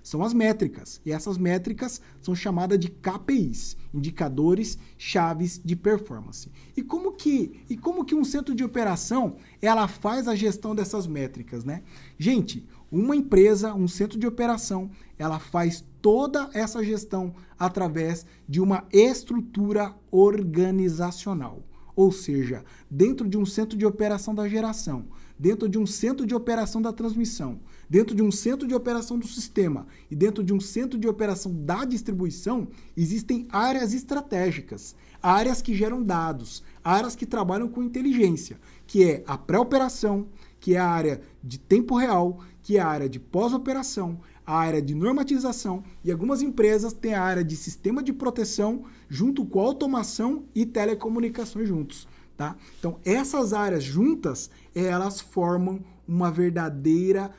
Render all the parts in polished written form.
São as métricas. E essas métricas são chamadas de KPIs, indicadores chaves de performance. E como que um centro de operação ela faz a gestão dessas métricas, né? Gente, uma empresa, um centro de operação, ela faz toda essa gestão através de uma estrutura organizacional. Ou seja, dentro de um centro de operação da geração, dentro de um centro de operação da transmissão, dentro de um centro de operação do sistema e dentro de um centro de operação da distribuição, existem áreas estratégicas, áreas que geram dados, áreas que trabalham com inteligência, que é a pré-operação, que é a área de tempo real, que é a área de pós-operação, a área de normatização e algumas empresas têm a área de sistema de proteção junto com automação e telecomunicações juntos, tá? Então, essas áreas juntas, elas formam uma verdadeira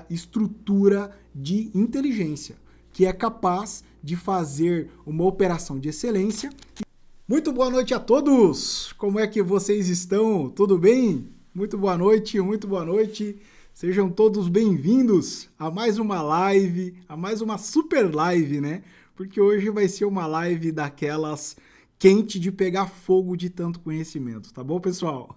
estrutura de inteligência, que é capaz de fazer uma operação de excelência. Muito boa noite a todos! Como é que vocês estão? Tudo bem? Muito boa noite, muito boa noite. Sejam todos bem-vindos a mais uma live, a mais uma super live, né? Porque hoje vai ser uma live daquelas quente de pegar fogo de tanto conhecimento, tá bom, pessoal?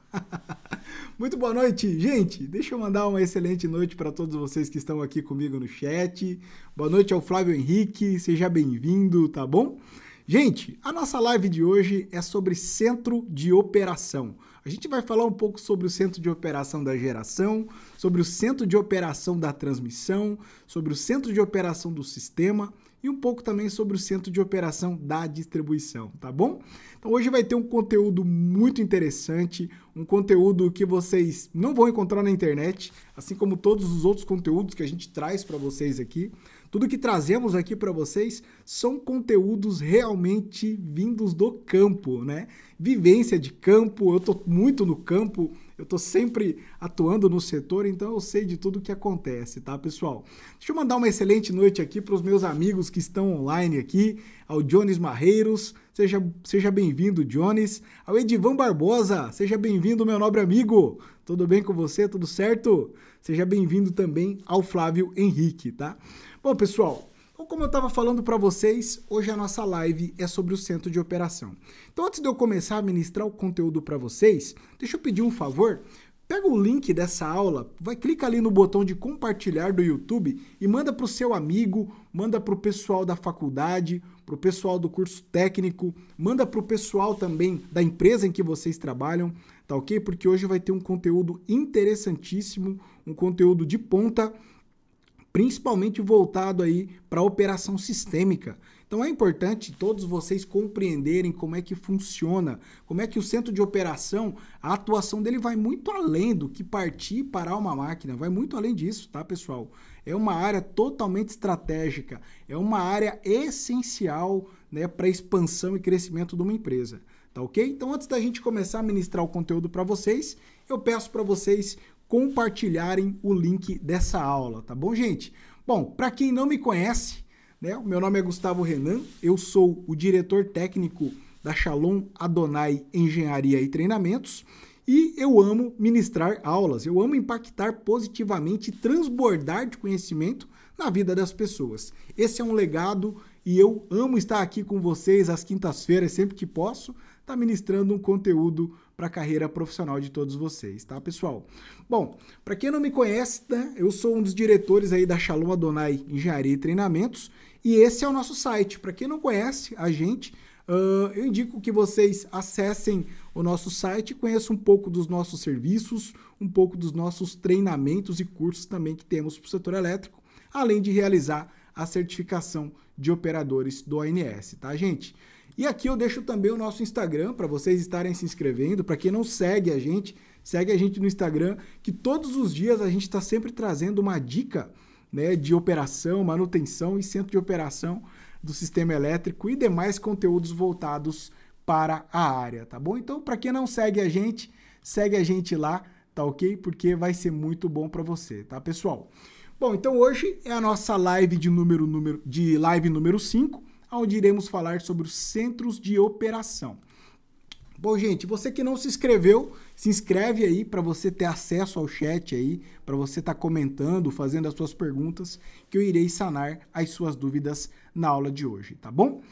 Muito boa noite, gente. Deixa eu mandar uma excelente noite para todos vocês que estão aqui comigo no chat. Boa noite ao Flávio Henrique, seja bem-vindo, tá bom? Gente, a nossa live de hoje é sobre centro de operação. A gente vai falar um pouco sobre o centro de operação da geração, sobre o centro de operação da transmissão, sobre o centro de operação do sistema e um pouco também sobre o centro de operação da distribuição, tá bom? Então hoje vai ter um conteúdo muito interessante, um conteúdo que vocês não vão encontrar na internet, assim como todos os outros conteúdos que a gente traz para vocês aqui. Tudo que trazemos aqui para vocês são conteúdos realmente vindos do campo, né? Vivência de campo, eu estou muito no campo, eu estou sempre atuando no setor, então eu sei de tudo que acontece, tá, pessoal? Deixa eu mandar uma excelente noite aqui para os meus amigos que estão online aqui, ao Jones Marreiros, seja bem-vindo, Jones. Ao Edivan Barbosa, seja bem-vindo, meu nobre amigo. Tudo bem com você? Tudo certo? Seja bem-vindo também ao Flávio Henrique, tá? Bom, pessoal, como eu estava falando para vocês, hoje a nossa live é sobre o centro de operação. Então, antes de eu começar a ministrar o conteúdo para vocês, deixa eu pedir um favor. Pega o link dessa aula, clica ali no botão de compartilhar do YouTube e manda para o seu amigo, manda para o pessoal da faculdade, para o pessoal do curso técnico, manda para o pessoal também da empresa em que vocês trabalham, tá ok? Porque hoje vai ter um conteúdo interessantíssimo, um conteúdo de ponta, principalmente voltado aí para a operação sistêmica. Então é importante todos vocês compreenderem como é que funciona, como é que o centro de operação, a atuação dele vai muito além do que partir e parar uma máquina, vai muito além disso, tá, pessoal? É uma área totalmente estratégica, é uma área essencial, né, para a expansão e crescimento de uma empresa, tá ok? Então antes da gente começar a ministrar o conteúdo para vocês, eu peço para vocês compartilharem o link dessa aula, tá bom, gente? Bom, para quem não me conhece, né, o meu nome é Gustavo Renan, eu sou o diretor técnico da Shalom Adonai Engenharia e Treinamentos e eu amo ministrar aulas, eu amo impactar positivamente e transbordar de conhecimento na vida das pessoas. Esse é um legado e eu amo estar aqui com vocês às quintas-feiras, sempre que posso, tá ministrando um conteúdo para a carreira profissional de todos vocês, tá, pessoal? Bom, para quem não me conhece, né, eu sou um dos diretores aí da Shalom Adonai Engenharia e Treinamentos e esse é o nosso site. Para quem não conhece a gente, eu indico que vocês acessem o nosso site e conheçam um pouco dos nossos serviços, um pouco dos nossos treinamentos e cursos também que temos para o setor elétrico, além de realizar a certificação de operadores do ONS, tá, gente? E aqui eu deixo também o nosso Instagram para vocês estarem se inscrevendo. Para quem não segue a gente no Instagram, que todos os dias a gente está sempre trazendo uma dica, né, de operação, manutenção e centro de operação do sistema elétrico e demais conteúdos voltados para a área, tá bom? Então, para quem não segue a gente lá, tá ok? Porque vai ser muito bom para você, tá, pessoal? Bom, então hoje é a nossa live número 5, onde iremos falar sobre os centros de operação. Bom, gente, você que não se inscreveu, se inscreve aí para você ter acesso ao chat aí, para você estar comentando, fazendo as suas perguntas, que eu irei sanar as suas dúvidas na aula de hoje, tá bom?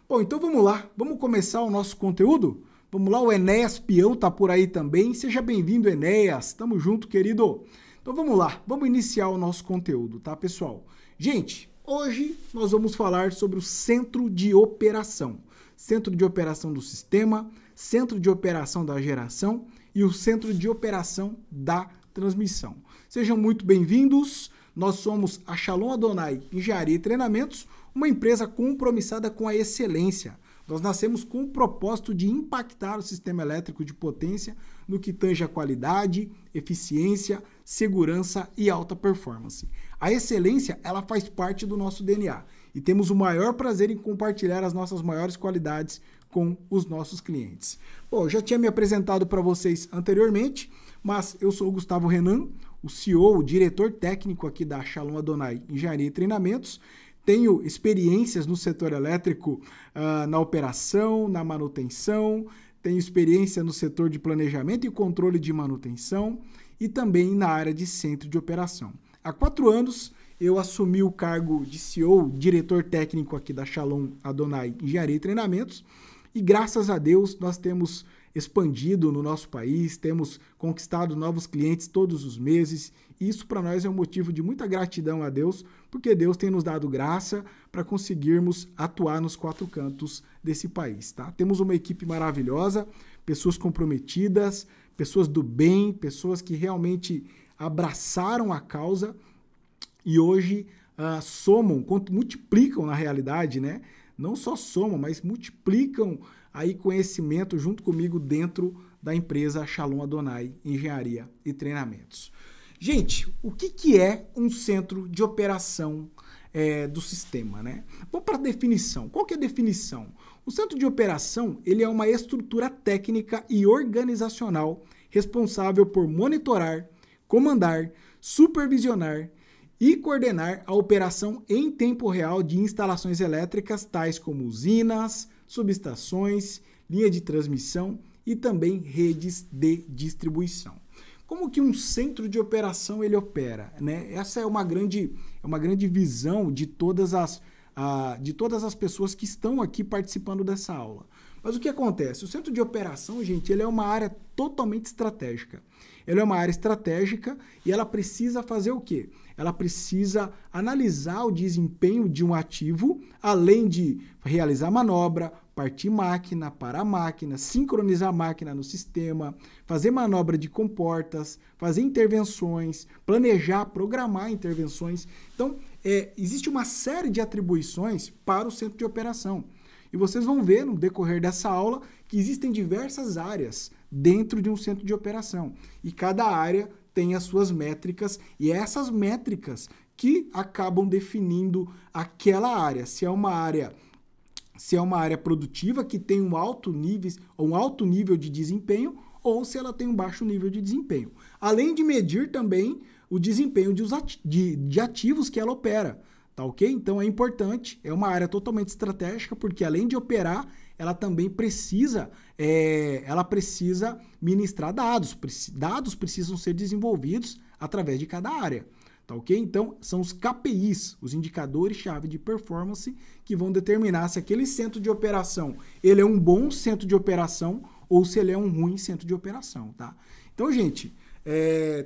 Bom, então vamos lá, vamos começar o nosso conteúdo? Vamos lá, o Enéas Peão tá por aí também. Seja bem-vindo, Enéas. Tamo junto, querido. Então vamos lá, vamos iniciar o nosso conteúdo, tá, pessoal? Gente, hoje nós vamos falar sobre o centro de operação. Centro de operação do sistema, centro de operação da geração e o centro de operação da transmissão. Sejam muito bem-vindos. Nós somos a Shalom Adonai Engenharia e Treinamentos, uma empresa compromissada com a excelência. Nós nascemos com o propósito de impactar o sistema elétrico de potência no que tange a qualidade, eficiência, segurança e alta performance. A excelência, ela faz parte do nosso DNA e temos o maior prazer em compartilhar as nossas maiores qualidades com os nossos clientes. Bom, eu já tinha me apresentado para vocês anteriormente, mas eu sou o Gustavo Renan, o CEO, o diretor técnico aqui da Shalom Adonai Engenharia e Treinamentos. Tenho experiências no setor elétrico, na operação, na manutenção, tenho experiência no setor de planejamento e controle de manutenção e também na área de centro de operação. Há 4 anos eu assumi o cargo de CEO, diretor técnico aqui da Shalom Adonai Engenharia e Treinamentos, e graças a Deus nós temos expandido no nosso país, temos conquistado novos clientes todos os meses, e isso para nós é um motivo de muita gratidão a Deus, porque Deus tem nos dado graça para conseguirmos atuar nos 4 cantos desse país, tá? Temos uma equipe maravilhosa, pessoas comprometidas, pessoas do bem, pessoas que realmente abraçaram a causa e hoje somam, multiplicam na realidade, né? Não só somam, mas multiplicam aí conhecimento junto comigo dentro da empresa Shalom Adonai Engenharia e Treinamentos. Gente, o que é um centro de operação do sistema, né? Vamos para a definição. Qual que é a definição? O centro de operação, ele é uma estrutura técnica e organizacional responsável por monitorar, comandar, supervisionar e coordenar a operação em tempo real de instalações elétricas, tais como usinas, subestações, linha de transmissão e também redes de distribuição. Como que um centro de operação ele opera, né? Essa é uma grande visão de todas as pessoas que estão aqui participando dessa aula. Mas o que acontece? O centro de operação, gente, ele é uma área totalmente estratégica. Ele é uma área estratégica e ela precisa fazer o quê? Ela precisa analisar o desempenho de um ativo, além de realizar manobra, partir máquina, parar máquina, sincronizar a máquina no sistema, fazer manobra de comportas, fazer intervenções, planejar, programar intervenções. Então, existe uma série de atribuições para o centro de operação. E vocês vão ver no decorrer dessa aula que existem diversas áreas dentro de um centro de operação. E cada área tem as suas métricas e é essas métricas que acabam definindo aquela área. Se é uma área produtiva que tem um alto nível de desempenho ou se ela tem um baixo nível de desempenho. Além de medir também o desempenho de ativos que ela opera. Tá ok? Então é importante, é uma área totalmente estratégica, porque além de operar, ela também precisa ministrar dados. Dados precisam ser desenvolvidos através de cada área. Tá ok? Então são os KPIs, os indicadores-chave de performance, que vão determinar se aquele centro de operação ele é um bom centro de operação ou se ele é um ruim centro de operação. Tá? Então, gente,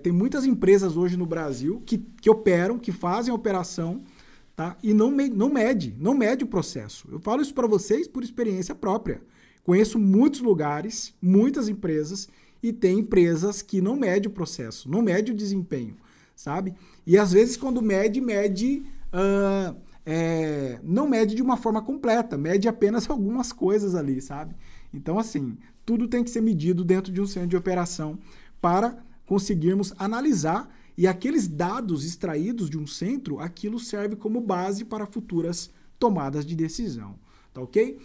tem muitas empresas hoje no Brasil que operam, que fazem a operação, tá? E não mede o processo. Eu falo isso para vocês por experiência própria. Conheço muitos lugares, muitas empresas, e tem empresas que não medem o processo, não medem o desempenho, sabe? E às vezes quando não mede de uma forma completa, mede apenas algumas coisas ali, sabe? Então, assim, tudo tem que ser medido dentro de um centro de operação para conseguirmos analisar. E aqueles dados extraídos de um centro, aquilo serve como base para futuras tomadas de decisão, tá ok?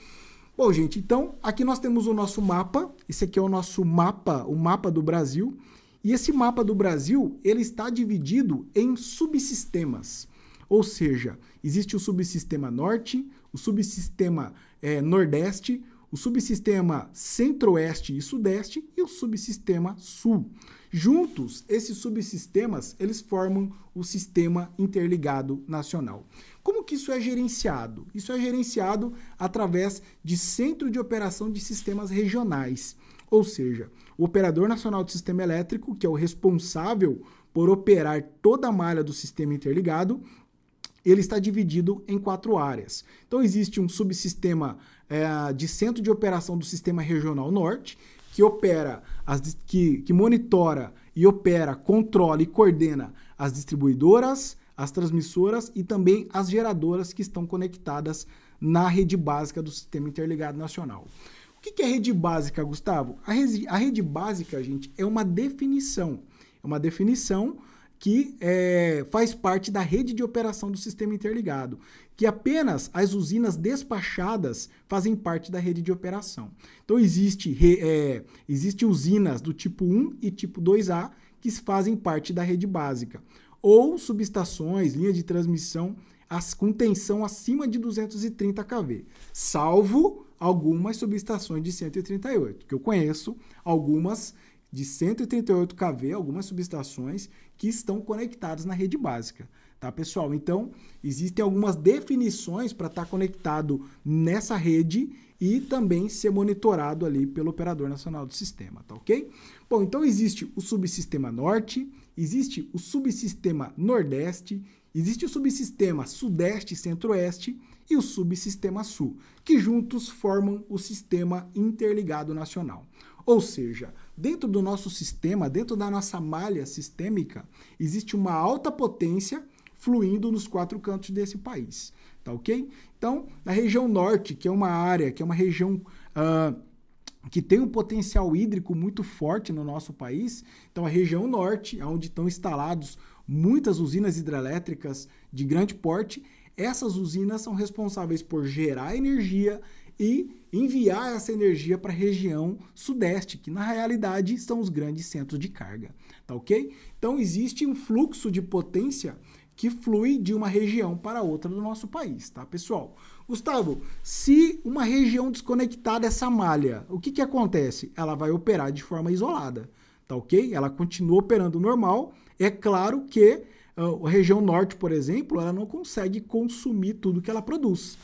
Bom, gente, então aqui nós temos o nosso mapa, esse aqui é o nosso mapa, o mapa do Brasil, e esse mapa do Brasil, ele está dividido em subsistemas, ou seja, existe o subsistema norte, o subsistema nordeste, o o subsistema centro-oeste e sudeste e o subsistema sul. Juntos, esses subsistemas, eles formam o Sistema Interligado Nacional. Como que isso é gerenciado? Isso é gerenciado através de Centro de Operação de Sistemas Regionais, ou seja, o Operador Nacional do Sistema Elétrico, que é o responsável por operar toda a malha do sistema interligado, ele está dividido em 4 áreas. Então, existe um subsistema de Centro de Operação do Sistema Regional Norte, que opera, que monitora e opera, controla e coordena as distribuidoras, as transmissoras e também as geradoras que estão conectadas na rede básica do Sistema Interligado Nacional. O que é rede básica, Gustavo? A rede básica, gente, é uma definição. É uma definição que faz parte da rede de operação do sistema interligado, que apenas as usinas despachadas fazem parte da rede de operação. Então, existe usinas do tipo 1 e tipo 2A que fazem parte da rede básica, ou subestações, linha de transmissão com tensão acima de 230 kV, salvo algumas subestações de 138, que eu conheço, algumas de 138 kV, algumas subestações que estão conectadas na rede básica, tá, pessoal? Então, existem algumas definições para estar conectado nessa rede e também ser monitorado ali pelo Operador Nacional do Sistema, tá ok? Bom, então existe o subsistema Norte, existe o subsistema Nordeste, existe o subsistema Sudeste e Centro-Oeste e o subsistema Sul, que juntos formam o Sistema Interligado Nacional. Ou seja, dentro do nosso sistema, dentro da nossa malha sistêmica, existe uma alta potência fluindo nos 4 cantos desse país, tá ok? Então, na região norte, que é uma área, que é uma região que tem um potencial hídrico muito forte no nosso país, então a região norte, onde estão instalados muitas usinas hidrelétricas de grande porte, essas usinas são responsáveis por gerar energia e enviar essa energia para a região sudeste, que na realidade são os grandes centros de carga, tá ok? Então existe um fluxo de potência que flui de uma região para outra do nosso país, tá, pessoal? Gustavo, se uma região desconectar dessa malha, o que acontece? Ela vai operar de forma isolada, tá ok? Ela continua operando normal, é claro que a região norte, por exemplo, ela não consegue consumir tudo que ela produz.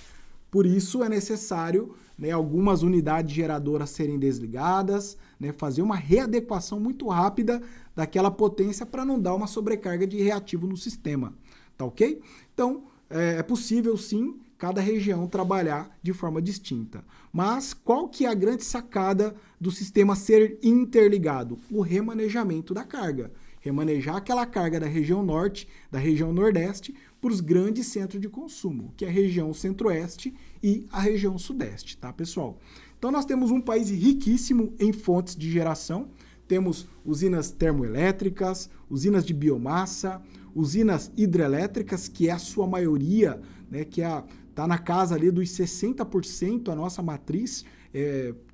Por isso é necessário, né, algumas unidades geradoras serem desligadas, né, fazer uma readequação muito rápida daquela potência para não dar uma sobrecarga de reativo no sistema, tá ok? Então, é possível sim cada região trabalhar de forma distinta. Mas qual que é a grande sacada do sistema ser interligado? O remanejamento da carga. Remanejar aquela carga da região norte, da região nordeste, para os grandes centros de consumo, que é a região centro-oeste e a região sudeste, tá, pessoal? Então, nós temos um país riquíssimo em fontes de geração, temos usinas termoelétricas, usinas de biomassa, usinas hidrelétricas, que é a sua maioria, né, que está na casa ali dos 60%, a nossa matriz,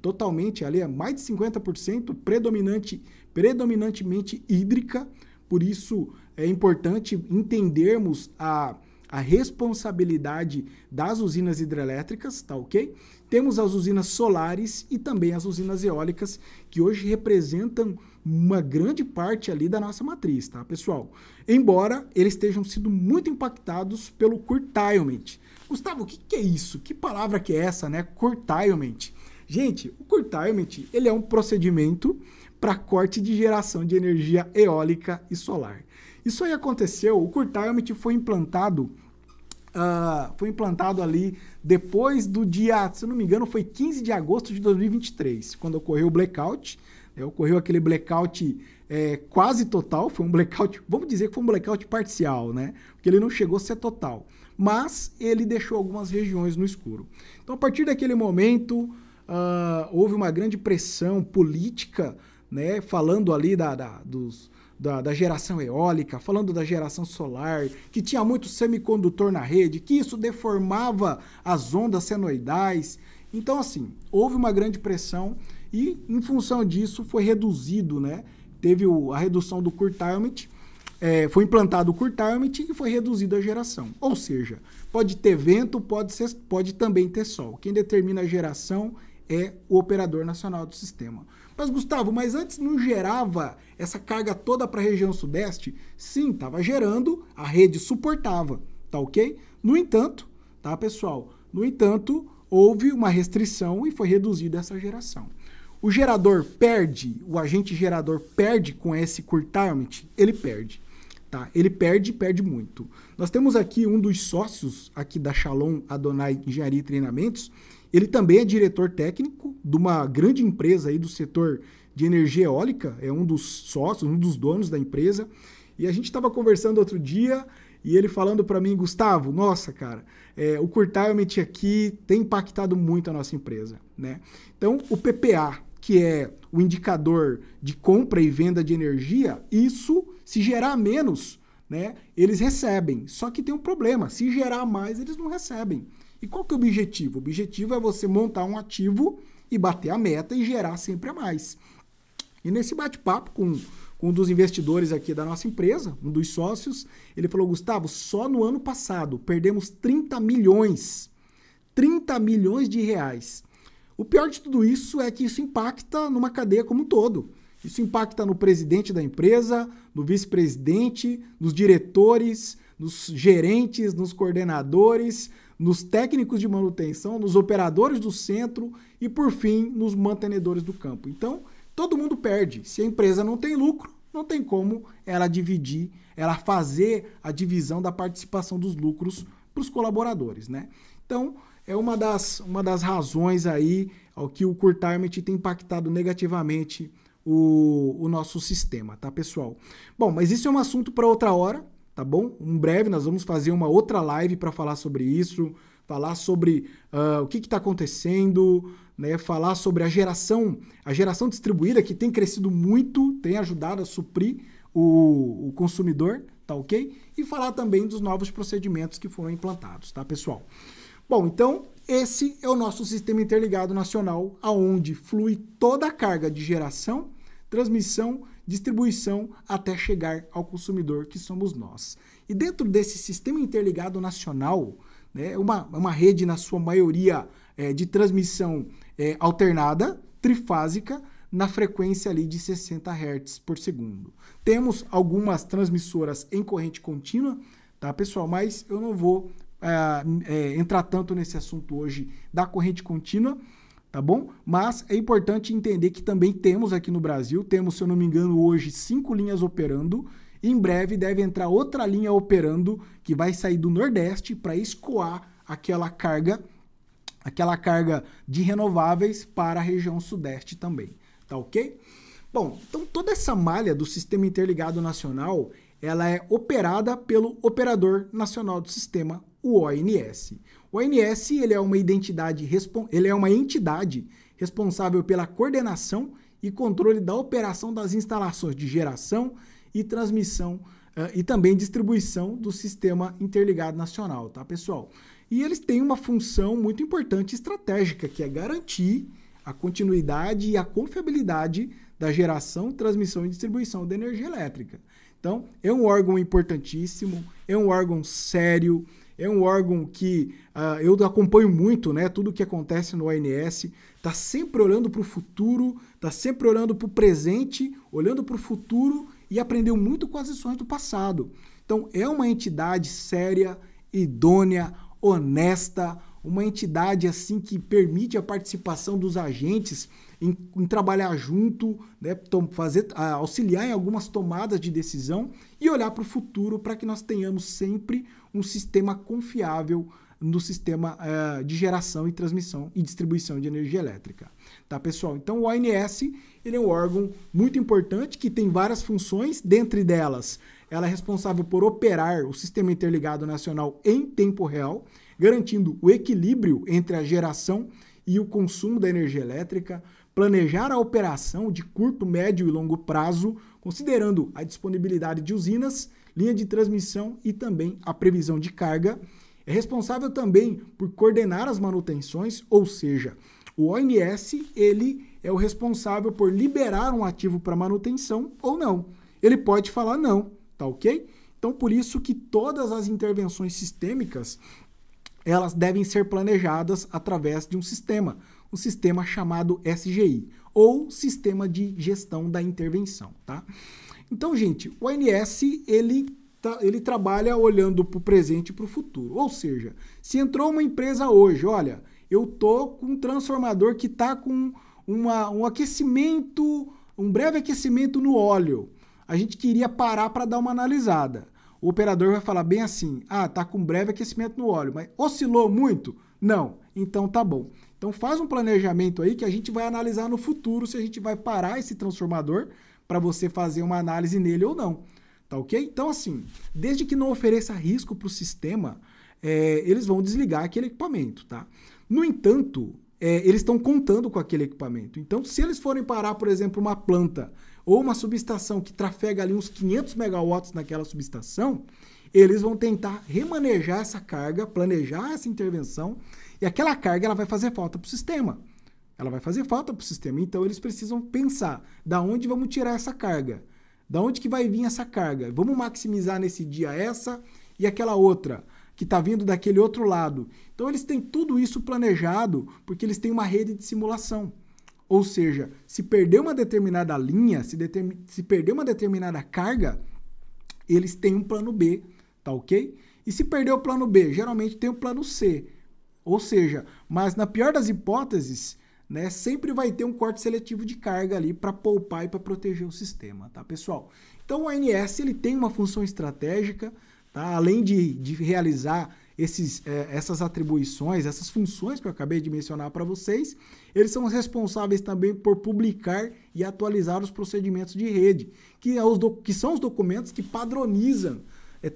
totalmente ali, mais de 50%, predominantemente hídrica, por isso é importante entendermos a responsabilidade das usinas hidrelétricas, tá ok? Temos as usinas solares e também as usinas eólicas, que hoje representam uma grande parte ali da nossa matriz, tá, pessoal? Embora eles estejam sendo muito impactados pelo curtailment. Gustavo, o que é isso? Que palavra que é essa, né? Curtailment. Gente, o curtailment, ele é um procedimento para corte de geração de energia eólica e solar. Isso aí aconteceu, o curtailment foi implantado ali depois do dia, se eu não me engano, foi 15 de agosto de 2023, quando ocorreu o blackout. Ocorreu aquele blackout quase total, foi um blackout, vamos dizer que foi um blackout parcial, né? Porque ele não chegou a ser total, mas ele deixou algumas regiões no escuro. Então, a partir daquele momento, houve uma grande pressão política, né? Falando ali da geração eólica, falando da geração solar, que tinha muito semicondutor na rede, que isso deformava as ondas senoidais. Então, assim, houve uma grande pressão e, em função disso, foi reduzido, né? Teve a redução do curtailment, foi implantado o curtailment e foi reduzida a geração. Ou seja, pode ter vento, pode também ter sol. Quem determina a geração é o operador nacional do sistema. Mas, Gustavo, mas antes não gerava essa carga toda para a região sudeste? Sim, estava gerando, a rede suportava, tá ok? No entanto, tá, pessoal? No entanto, houve uma restrição e foi reduzida essa geração. O gerador perde, o agente gerador perde com esse curtailment? Ele perde. Tá? Ele perde muito. Nós temos aqui um dos sócios aqui da Shalom Adonai Engenharia e Treinamentos. Ele também é diretor técnico de uma grande empresa aí do setor de energia eólica, é um dos sócios, um dos donos da empresa. E a gente estava conversando outro dia e ele falando para mim, Gustavo, nossa, cara, o curtailment aqui tem impactado muito a nossa empresa, né? Então, o PPA, que é o indicador de compra e venda de energia, isso, se gerar menos, né, eles recebem. Só que tem um problema, se gerar mais, eles não recebem. E qual que é o objetivo? O objetivo é você montar um ativo e bater a meta e gerar sempre a mais. E nesse bate-papo com um dos investidores aqui da nossa empresa, um dos sócios, ele falou, Gustavo, só no ano passado perdemos 30 milhões de reais. O pior de tudo isso é que isso impacta numa cadeia como um todo. Isso impacta no presidente da empresa, no vice-presidente, nos diretores, nos gerentes, nos coordenadores, nos técnicos de manutenção, nos operadores do centro e, por fim, nos mantenedores do campo. Então, todo mundo perde. Se a empresa não tem lucro, não tem como ela dividir, ela fazer a divisão da participação dos lucros para os colaboradores, né? Então, é uma das razões aí ao que o curtailment tem impactado negativamente o nosso sistema, tá, pessoal? Bom, mas isso é um assunto para outra hora, tá bom? Em breve nós vamos fazer uma outra live para falar sobre isso, falar sobre o que está acontecendo, né? Falar sobre a geração distribuída, que tem crescido muito, tem ajudado a suprir o consumidor, tá ok? E falar também dos novos procedimentos que foram implantados, tá, pessoal? Bom, então, esse é o nosso sistema interligado nacional, aonde flui toda a carga de geração, transmissão, distribuição, até chegar ao consumidor, que somos nós. E dentro desse sistema interligado nacional, né, uma rede, na sua maioria, de transmissão alternada, trifásica, na frequência ali de 60 Hz por segundo. Temos algumas transmissoras em corrente contínua, tá, pessoal? Mas eu não vou entrar tanto nesse assunto hoje da corrente contínua, tá bom? Mas é importante entender que também temos aqui no Brasil, temos, se eu não me engano, hoje 5 linhas operando, e em breve deve entrar outra linha operando que vai sair do Nordeste para escoar aquela carga de renováveis para a região Sudeste também, tá ok? Bom, então toda essa malha do Sistema Interligado Nacional, ela é operada pelo Operador Nacional do Sistema, o ONS. O ONS, ele é uma entidade responsável pela coordenação e controle da operação das instalações de geração e transmissão e também distribuição do Sistema Interligado Nacional, tá, pessoal? E eles têm uma função muito importante e estratégica, que é garantir a continuidade e a confiabilidade da geração, transmissão e distribuição da energia elétrica. Então, é um órgão importantíssimo, é um órgão sério, é um órgão que eu acompanho muito, né? Tudo o que acontece no ONS, está sempre olhando para o futuro, está sempre olhando para o presente, olhando para o futuro e aprendeu muito com as lições do passado. Então, é uma entidade séria, idônea, honesta, uma entidade assim que permite a participação dos agentes em trabalhar junto, né, auxiliar em algumas tomadas de decisão e olhar para o futuro para que nós tenhamos sempre um sistema confiável no sistema de geração e transmissão e distribuição de energia elétrica. Tá, pessoal? Então, o ONS, ele é um órgão muito importante que tem várias funções, dentre delas, ela é responsável por operar o Sistema Interligado Nacional em tempo real, garantindo o equilíbrio entre a geração e o consumo da energia elétrica, planejar a operação de curto, médio e longo prazo, considerando a disponibilidade de usinas, linha de transmissão e também a previsão de carga. É responsável também por coordenar as manutenções, ou seja, o ONS, ele é o responsável por liberar um ativo para manutenção ou não. Ele pode falar não, tá ok? Então, por isso que todas as intervenções sistêmicas, elas devem ser planejadas através de um sistema. um sistema chamado SGI, ou Sistema de Gestão da Intervenção, tá? Então, gente, o ONS, ele trabalha olhando para o presente e para o futuro. Ou seja, se entrou uma empresa hoje, olha, eu tô com um transformador que está com um aquecimento, um breve aquecimento no óleo. A gente queria parar para dar uma analisada. O operador vai falar bem assim, tá com breve aquecimento no óleo, mas oscilou muito? Não. Então tá bom. Então faz um planejamento aí que a gente vai analisar no futuro se a gente vai parar esse transformador para você fazer uma análise nele ou não. Tá ok? Então assim, desde que não ofereça risco para o sistema, eles vão desligar aquele equipamento, tá? No entanto, eles estão contando com aquele equipamento. Então, se eles forem parar, por exemplo, uma planta ou uma subestação que trafega ali uns 500 megawatts naquela subestação, eles vão tentar remanejar essa carga, planejar essa intervenção, e aquela carga ela vai fazer falta para o sistema. Ela vai fazer falta para o sistema. Então, eles precisam pensar, da onde vamos tirar essa carga? Da onde que vai vir essa carga? Vamos maximizar nesse dia essa e aquela outra, que está vindo daquele outro lado. Então, eles têm tudo isso planejado porque eles têm uma rede de simulação. Ou seja, se perder uma determinada linha, se perder uma determinada carga, eles têm um plano B, tá ok? E se perder o plano B, geralmente tem o plano C. Ou seja, mas na pior das hipóteses, né, sempre vai ter um corte seletivo de carga ali para poupar e para proteger o sistema, tá, pessoal? Então, o ONS ele tem uma função estratégica, tá? Além de realizar essas atribuições, essas funções que eu acabei de mencionar para vocês, eles são responsáveis também por publicar e atualizar os procedimentos de rede, que são os documentos que padronizam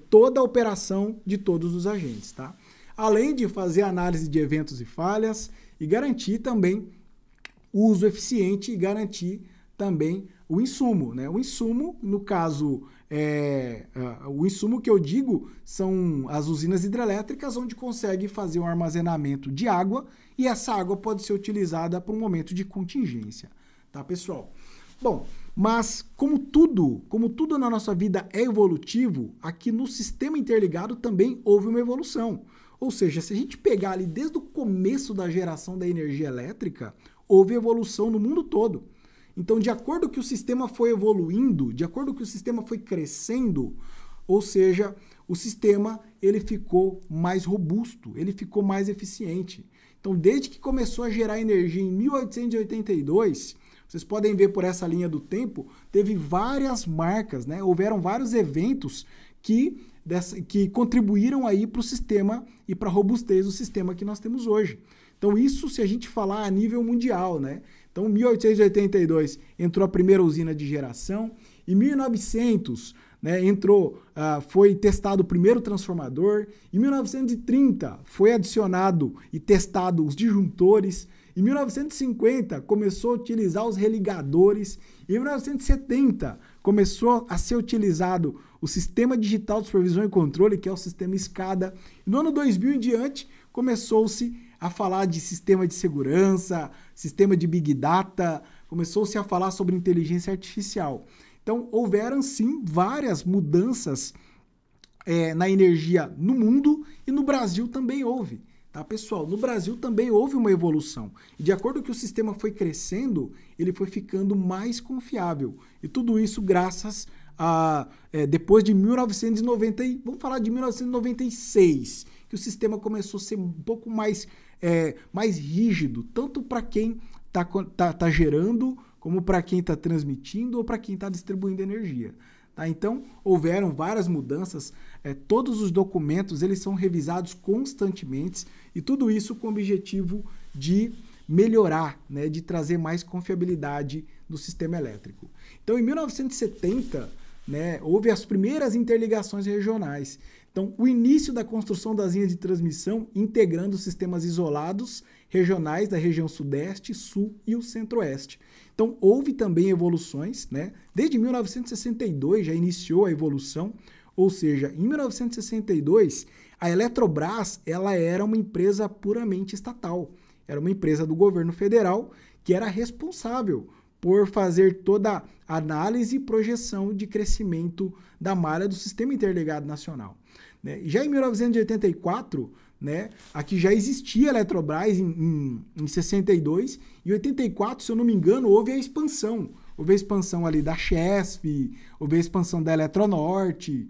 toda a operação de todos os agentes, tá? Além de fazer análise de eventos e falhas e garantir também o uso eficiente e garantir também o insumo, né? O insumo, no caso, o insumo que eu digo são as usinas hidrelétricas, onde consegue fazer um armazenamento de água e essa água pode ser utilizada para um momento de contingência, tá, pessoal? Bom, mas como tudo na nossa vida é evolutivo, aqui no sistema interligado também houve uma evolução. Ou seja, se a gente pegar ali desde o começo da geração da energia elétrica, houve evolução no mundo todo. Então, de acordo que o sistema foi evoluindo, de acordo que o sistema foi crescendo, ou seja, o sistema ele ficou mais robusto, ele ficou mais eficiente. Então, desde que começou a gerar energia em 1882, vocês podem ver por essa linha do tempo, teve várias marcas, né? Houveram vários eventos que contribuíram aí para o sistema e para a robustez do sistema que nós temos hoje. Então, isso se a gente falar a nível mundial, né? Então, em 1882 entrou a primeira usina de geração, em 1900 né, foi testado o primeiro transformador, em 1930 foi adicionado e testado os disjuntores, em 1950 começou a utilizar os religadores, em 1970 começou a ser utilizado o Sistema Digital de Supervisão e Controle, que é o sistema SCADA, e no ano 2000 em diante começou-se a falar de sistema de segurança, sistema de Big Data, começou-se a falar sobre inteligência artificial. Então, houveram sim várias mudanças na energia no mundo e no Brasil também houve. Tá, pessoal? No Brasil também houve uma evolução. E de acordo com que o sistema foi crescendo, ele foi ficando mais confiável. E tudo isso graças a... depois de 1990, vamos falar de 1996, que o sistema começou a ser um pouco mais rígido, tanto para quem tá gerando, como para quem está transmitindo ou para quem está distribuindo energia. Tá? Então, houveram várias mudanças, todos os documentos eles são revisados constantemente e tudo isso com o objetivo de melhorar, né, de trazer mais confiabilidade no sistema elétrico. Então, em 1970, né, houve as primeiras interligações regionais. Então, o início da construção das linhas de transmissão integrando sistemas isolados regionais da região Sudeste, Sul e o Centro-Oeste. Então, houve também evoluções, né? Desde 1962 já iniciou a evolução, ou seja, em 1962, a Eletrobras ela era uma empresa puramente estatal. Era uma empresa do governo federal que era responsável por fazer toda a análise e projeção de crescimento da malha do Sistema Interligado Nacional. Já em 1984, né? Aqui já existia a Eletrobras em 62, e em 84, se eu não me engano, houve a expansão. Houve a expansão ali da Chesf, houve a expansão da Eletronorte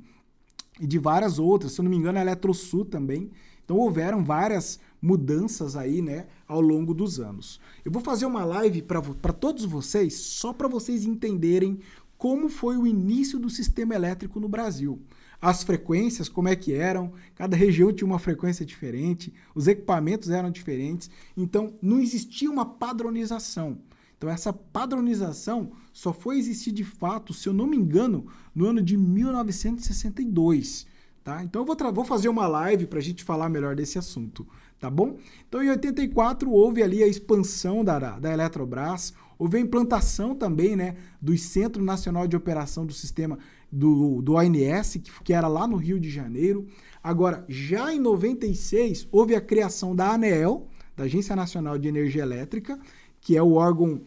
e de várias outras, se eu não me engano, a Eletrosul também. Então houveram várias mudanças aí, né, ao longo dos anos. Eu vou fazer uma live para todos vocês, só para vocês entenderem como foi o início do sistema elétrico no Brasil. As frequências, como é que eram, cada região tinha uma frequência diferente, os equipamentos eram diferentes, então não existia uma padronização. Então essa padronização só foi existir de fato, se eu não me engano, no ano de 1962. Tá? Então eu vou fazer uma live para a gente falar melhor desse assunto, tá bom? Então em 84 houve ali a expansão da Eletrobras, houve a implantação também, né, do Centro Nacional de Operação do Sistema do ONS, que era lá no Rio de Janeiro. Agora, já em 96, houve a criação da ANEEL, da Agência Nacional de Energia Elétrica, que é o órgão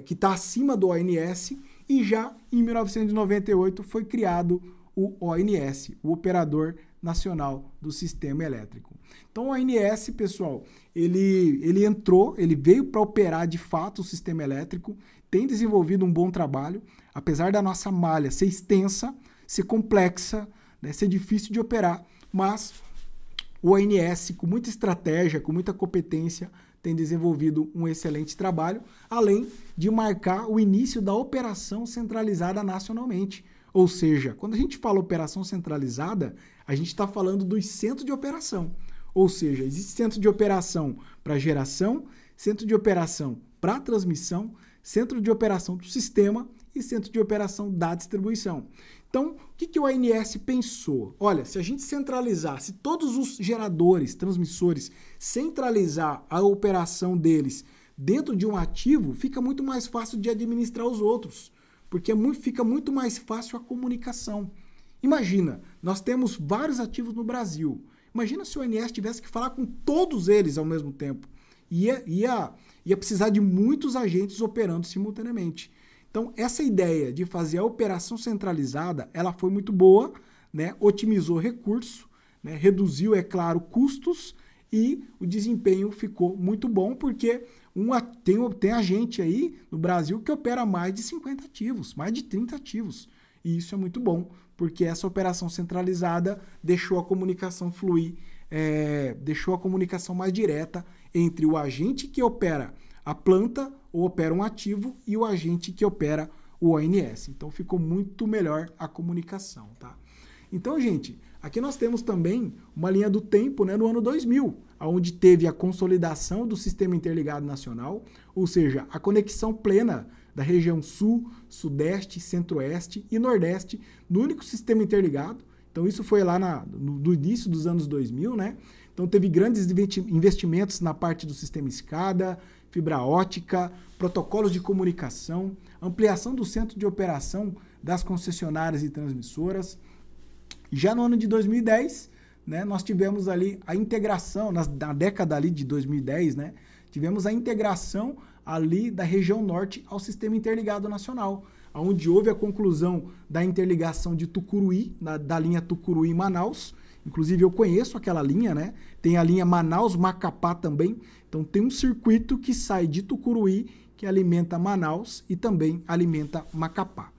que está acima do ONS, e já em 1998 foi criado o ONS, o Operador Nacional do Sistema Elétrico. Então o ONS, pessoal, ele veio para operar de fato o sistema elétrico, tem desenvolvido um bom trabalho, apesar da nossa malha ser extensa, ser complexa, né, ser difícil de operar, mas o ONS, com muita estratégia, com muita competência, tem desenvolvido um excelente trabalho, além de marcar o início da operação centralizada nacionalmente. Ou seja, quando a gente fala operação centralizada, a gente está falando dos centros de operação. Ou seja, existe centro de operação para geração, centro de operação para transmissão, centro de operação do sistema e centro de operação da distribuição. Então, o que o ONS pensou? Olha, se a gente centralizar, se todos os geradores, transmissores, centralizar a operação deles dentro de um ativo, fica muito mais fácil de administrar os outros, porque fica muito mais fácil a comunicação. Imagina, nós temos vários ativos no Brasil. Imagina se o ONS tivesse que falar com todos eles ao mesmo tempo. Ia precisar de muitos agentes operando simultaneamente. Então, essa ideia de fazer a operação centralizada, ela foi muito boa, né? Otimizou recurso, né? Reduziu, é claro, custos, e o desempenho ficou muito bom, porque tem agente aí no Brasil que opera mais de 50 ativos, mais de 30 ativos. E isso é muito bom, porque essa operação centralizada deixou a comunicação fluir, deixou a comunicação mais direta entre o agente que opera a planta ou opera um ativo e o agente que opera o ONS. Então ficou muito melhor a comunicação, tá? Então, gente, aqui nós temos também uma linha do tempo, né, no ano 2000, onde teve a consolidação do Sistema Interligado Nacional, ou seja, a conexão plena da região Sul, Sudeste, Centro-Oeste e Nordeste no único sistema interligado. Então isso foi lá no início dos anos 2000, né? Então teve grandes investimentos na parte do sistema escada, fibra ótica, protocolos de comunicação, ampliação do centro de operação das concessionárias e transmissoras. Já no ano de 2010, né, nós tivemos ali a integração, na década ali de 2010, né, tivemos a integração ali da região norte ao Sistema Interligado Nacional, onde houve a conclusão da interligação de Tucuruí, da linha Tucuruí-Manaus. Inclusive eu conheço aquela linha, né? Tem a linha Manaus-Macapá também. Então tem um circuito que sai de Tucuruí, que alimenta Manaus e também alimenta Macapá.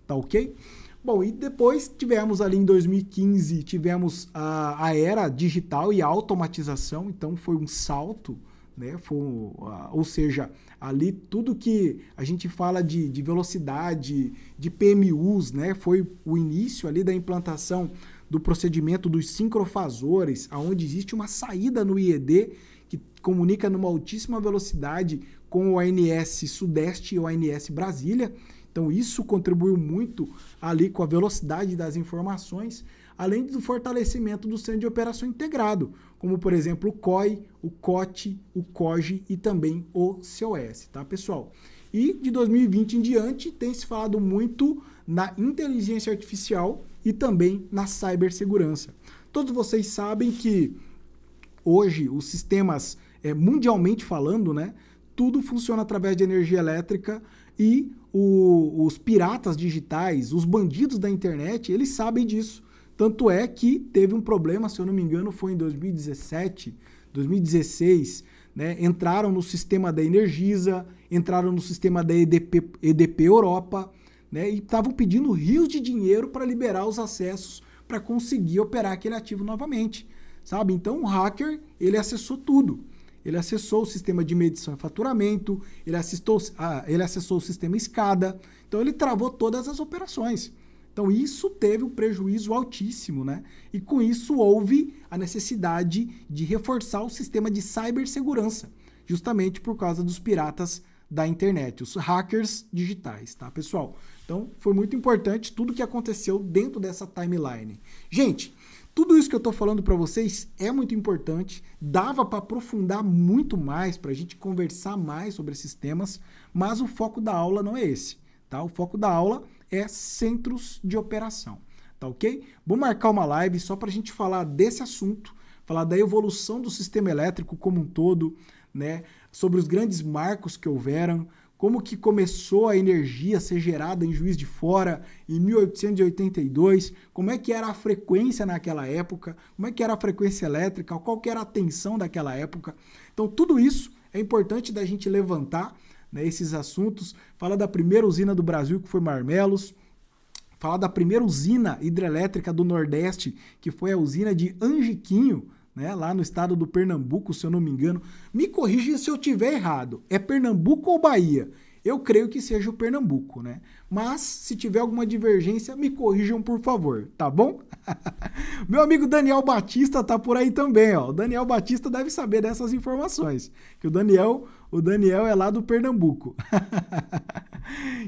Tá ok? Bom, e depois tivemos ali em 2015, tivemos a era digital e a automatização, então foi um salto, né? Ou seja, ali tudo que a gente fala de velocidade, de PMUs, né? Foi o início ali da implantação do procedimento dos sincrofasores, onde existe uma saída no IED que comunica numa altíssima velocidade com o ONS Sudeste e o ONS Brasília. Então isso contribuiu muito ali com a velocidade das informações, além do fortalecimento do centro de operação integrado, como por exemplo o COI, o COT, o COGE e também o COS, tá pessoal? E de 2020 em diante tem se falado muito na inteligência artificial e também na cibersegurança. Todos vocês sabem que hoje os sistemas, mundialmente falando, né, tudo funciona através de energia elétrica e os piratas digitais, os bandidos da internet, eles sabem disso. Tanto é que teve um problema, se eu não me engano, foi em 2017, 2016, né? Entraram no sistema da Energisa, entraram no sistema da EDP Europa, né? E estavam pedindo rios de dinheiro para liberar os acessos para conseguir operar aquele ativo novamente, sabe? Então o hacker, ele acessou tudo. Ele acessou o sistema de medição e faturamento, ele acessou o sistema SCADA, então ele travou todas as operações. Então isso teve um prejuízo altíssimo, né? E com isso houve a necessidade de reforçar o sistema de cibersegurança, justamente por causa dos piratas da internet, os hackers digitais, tá, pessoal? Então foi muito importante tudo que aconteceu dentro dessa timeline. Gente, tudo isso que eu tô falando para vocês é muito importante, dava para aprofundar muito mais, para a gente conversar mais sobre esses temas, mas o foco da aula não é esse, tá? O foco da aula é centros de operação, tá ok? Vou marcar uma live só para a gente falar desse assunto, falar da evolução do sistema elétrico como um todo, né? Sobre os grandes marcos que houveram, como que começou a energia a ser gerada em Juiz de Fora em 1882, como é que era a frequência naquela época, como é que era a frequência elétrica, qual que era a tensão daquela época. Então tudo isso é importante da gente levantar, né, esses assuntos, falar da primeira usina do Brasil, que foi Marmelos, falar da primeira usina hidrelétrica do Nordeste, que foi a usina de Angiquinho, né, lá no estado do Pernambuco, se eu não me engano. Me corrija se eu tiver errado. É Pernambuco ou Bahia? Eu creio que seja o Pernambuco, né? Mas, se tiver alguma divergência, me corrijam, por favor, tá bom? Meu amigo Daniel Batista tá por aí também, ó. O Daniel Batista deve saber dessas informações, que o Daniel é lá do Pernambuco.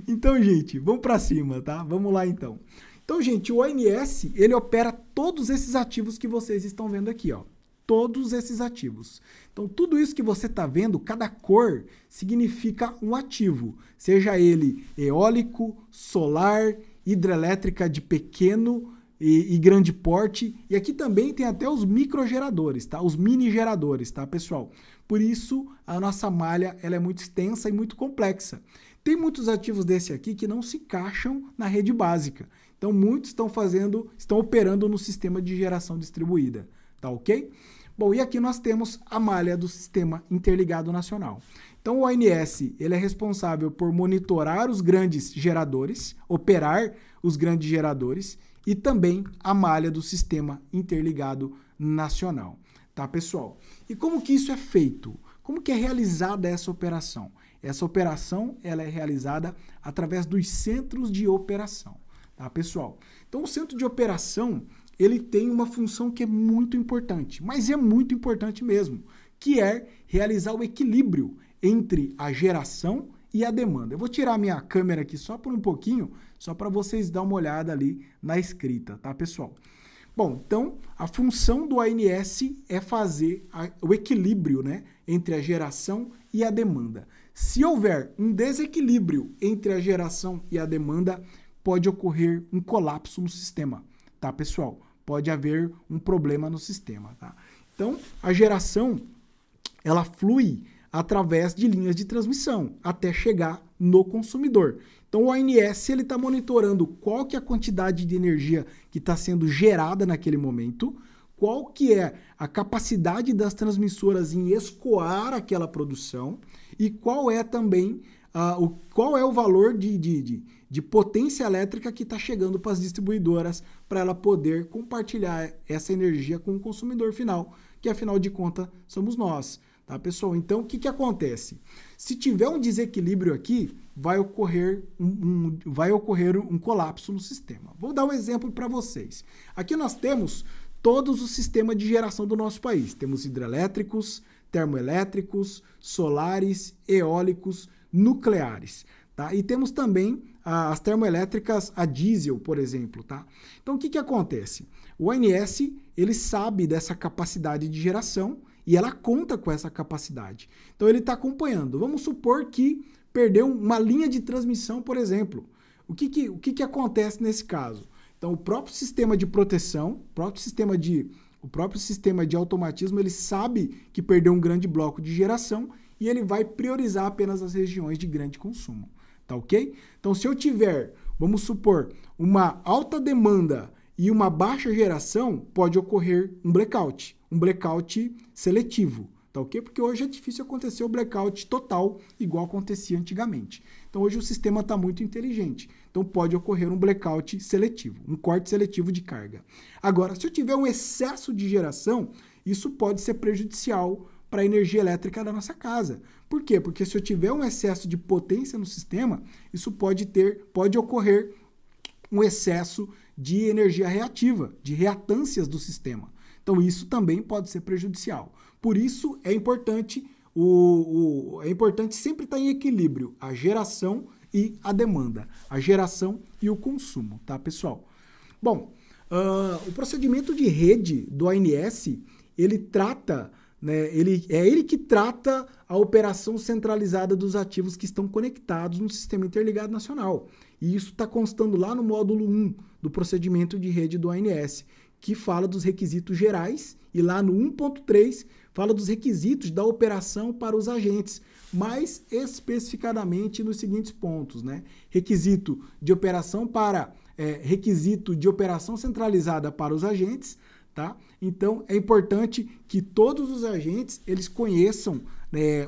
Então, gente, vamos para cima, tá? Vamos lá, então. Então, gente, o ONS, ele opera todos esses ativos que vocês estão vendo aqui, ó. Todos esses ativos. Então, tudo isso que você está vendo, cada cor significa um ativo, seja ele eólico, solar, hidrelétrica de pequeno e grande porte. E aqui também tem até os microgeradores, tá? Os mini geradores, tá, pessoal? Por isso, a nossa malha ela é muito extensa e muito complexa. Tem muitos ativos desse aqui que não se encaixam na rede básica. Então, muitos estão operando no sistema de geração distribuída, tá ok? Bom, e aqui nós temos a malha do Sistema Interligado Nacional. Então, o ONS, ele é responsável por monitorar os grandes geradores, operar os grandes geradores e também a malha do Sistema Interligado Nacional, tá, pessoal? E como que isso é feito? Como que é realizada essa operação? Essa operação, ela é realizada através dos centros de operação, tá, pessoal? Então, o centro de operação, ele tem uma função que é muito importante, mas é muito importante mesmo, que é realizar o equilíbrio entre a geração e a demanda. Eu vou tirar minha câmera aqui só por um pouquinho, só para vocês darem uma olhada ali na escrita, tá, pessoal? Bom, então, a função do ONS é fazer o equilíbrio, né, entre a geração e a demanda. Se houver um desequilíbrio entre a geração e a demanda, pode ocorrer um colapso no sistema, tá, pessoal? Pode haver um problema no sistema, tá? Então, a geração, ela flui através de linhas de transmissão até chegar no consumidor. Então, o ONS, ele está monitorando qual que é a quantidade de energia que está sendo gerada naquele momento, qual que é a capacidade das transmissoras em escoar aquela produção e qual é também qual é o valor de potência elétrica que está chegando para as distribuidoras para ela poder compartilhar essa energia com o consumidor final, que afinal de contas somos nós, tá, pessoal? Então, o que acontece? Se tiver um desequilíbrio aqui, vai ocorrer um colapso no sistema. Vou dar um exemplo para vocês. Aqui nós temos todos os sistemas de geração do nosso país. Temos hidrelétricos, termoelétricos, solares, eólicos, nucleares, tá? E temos também as termoelétricas a diesel, por exemplo, tá? Então, o que acontece? O ONS, ele sabe dessa capacidade de geração e ela conta com essa capacidade. Então, ele está acompanhando. Vamos supor que perdeu uma linha de transmissão, por exemplo. O que acontece nesse caso? Então, o próprio sistema de proteção, o próprio sistema de automatismo, ele sabe que perdeu um grande bloco de geração e ele vai priorizar apenas as regiões de grande consumo, tá ok? Então, se eu tiver, vamos supor, uma alta demanda e uma baixa geração, pode ocorrer um blackout seletivo, tá ok? Porque hoje é difícil acontecer o blackout total, igual acontecia antigamente. Então hoje o sistema está muito inteligente, então pode ocorrer um blackout seletivo, um corte seletivo de carga. Agora, se eu tiver um excesso de geração, isso pode ser prejudicial para a energia elétrica da nossa casa. Por quê? Porque se eu tiver um excesso de potência no sistema, isso pode ocorrer um excesso de energia reativa, de reatâncias do sistema. Então isso também pode ser prejudicial. Por isso é importante sempre estar em equilíbrio a geração e a demanda, a geração e o consumo, tá, pessoal? Bom, o procedimento de rede do ANS, ele trata, né, ele que trata a operação centralizada dos ativos que estão conectados no Sistema Interligado Nacional. E isso está constando lá no módulo 1 do procedimento de rede do ANS, que fala dos requisitos gerais, e lá no 1.3 fala dos requisitos da operação para os agentes, mais especificadamente nos seguintes pontos, né? Requisito de operação centralizada para os agentes, tá? Então é importante que todos os agentes eles conheçam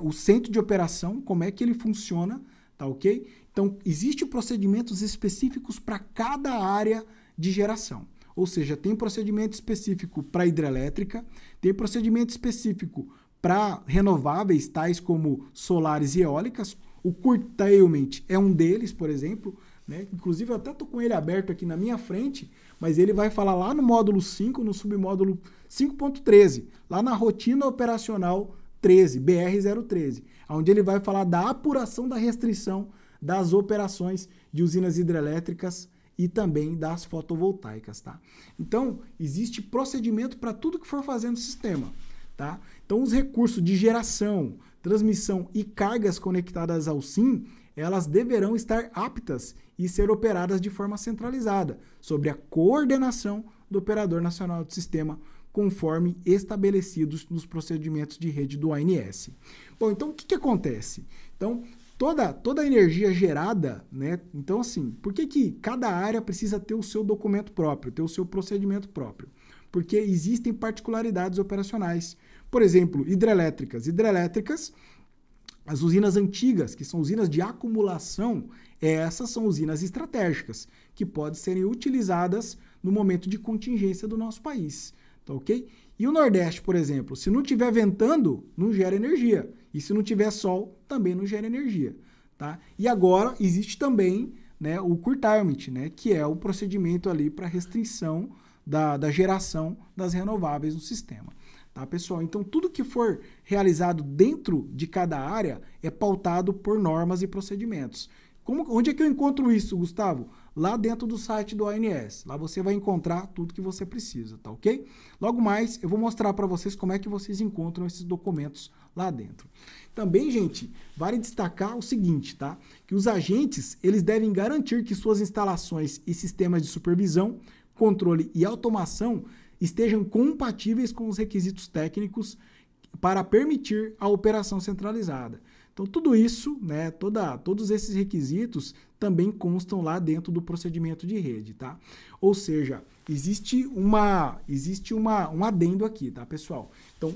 o centro de operação, como é que ele funciona, tá ok? Então existem procedimentos específicos para cada área de geração. Ou seja, tem procedimento específico para hidrelétrica, tem procedimento específico para renováveis, tais como solares e eólicas. O curtailment é um deles, por exemplo, né? Inclusive eu até estou com ele aberto aqui na minha frente, mas ele vai falar lá no módulo 5, no submódulo 5.13, lá na rotina operacional 13, BR-013, onde ele vai falar da apuração da restrição das operações de usinas hidrelétricas e também das fotovoltaicas, tá? Então, existe procedimento para tudo que for fazer no sistema, tá? Então, os recursos de geração, transmissão e cargas conectadas ao SIM, elas deverão estar aptas e ser operadas de forma centralizada, sob a coordenação do Operador Nacional do Sistema, conforme estabelecidos nos procedimentos de rede do ANS. Bom, então, o que acontece? Então, toda a energia gerada, né? Então, assim, por que cada área precisa ter o seu documento próprio, ter o seu procedimento próprio? Porque existem particularidades operacionais. Por exemplo, hidrelétricas, as usinas antigas, que são usinas de acumulação, essas são usinas estratégicas, que podem ser utilizadas no momento de contingência do nosso país, tá ok? E o Nordeste, por exemplo, se não estiver ventando, não gera energia. E se não tiver sol, também não gera energia, tá? E agora existe também, né, o curtailment, né, que é o procedimento ali para restrição da geração das renováveis no sistema. Tá, pessoal? Então, tudo que for realizado dentro de cada área é pautado por normas e procedimentos. Onde é que eu encontro isso, Gustavo? Lá dentro do site do ANS. Lá você vai encontrar tudo que você precisa, tá ok? Logo mais, eu vou mostrar para vocês como é que vocês encontram esses documentos lá dentro. Também, gente, vale destacar o seguinte, tá? Que os agentes, eles devem garantir que suas instalações e sistemas de supervisão, controle e automação estejam compatíveis com os requisitos técnicos para permitir a operação centralizada. Então, tudo isso, né, todos esses requisitos também constam lá dentro do procedimento de rede, tá? Ou seja, existe um adendo aqui, tá, pessoal? Então,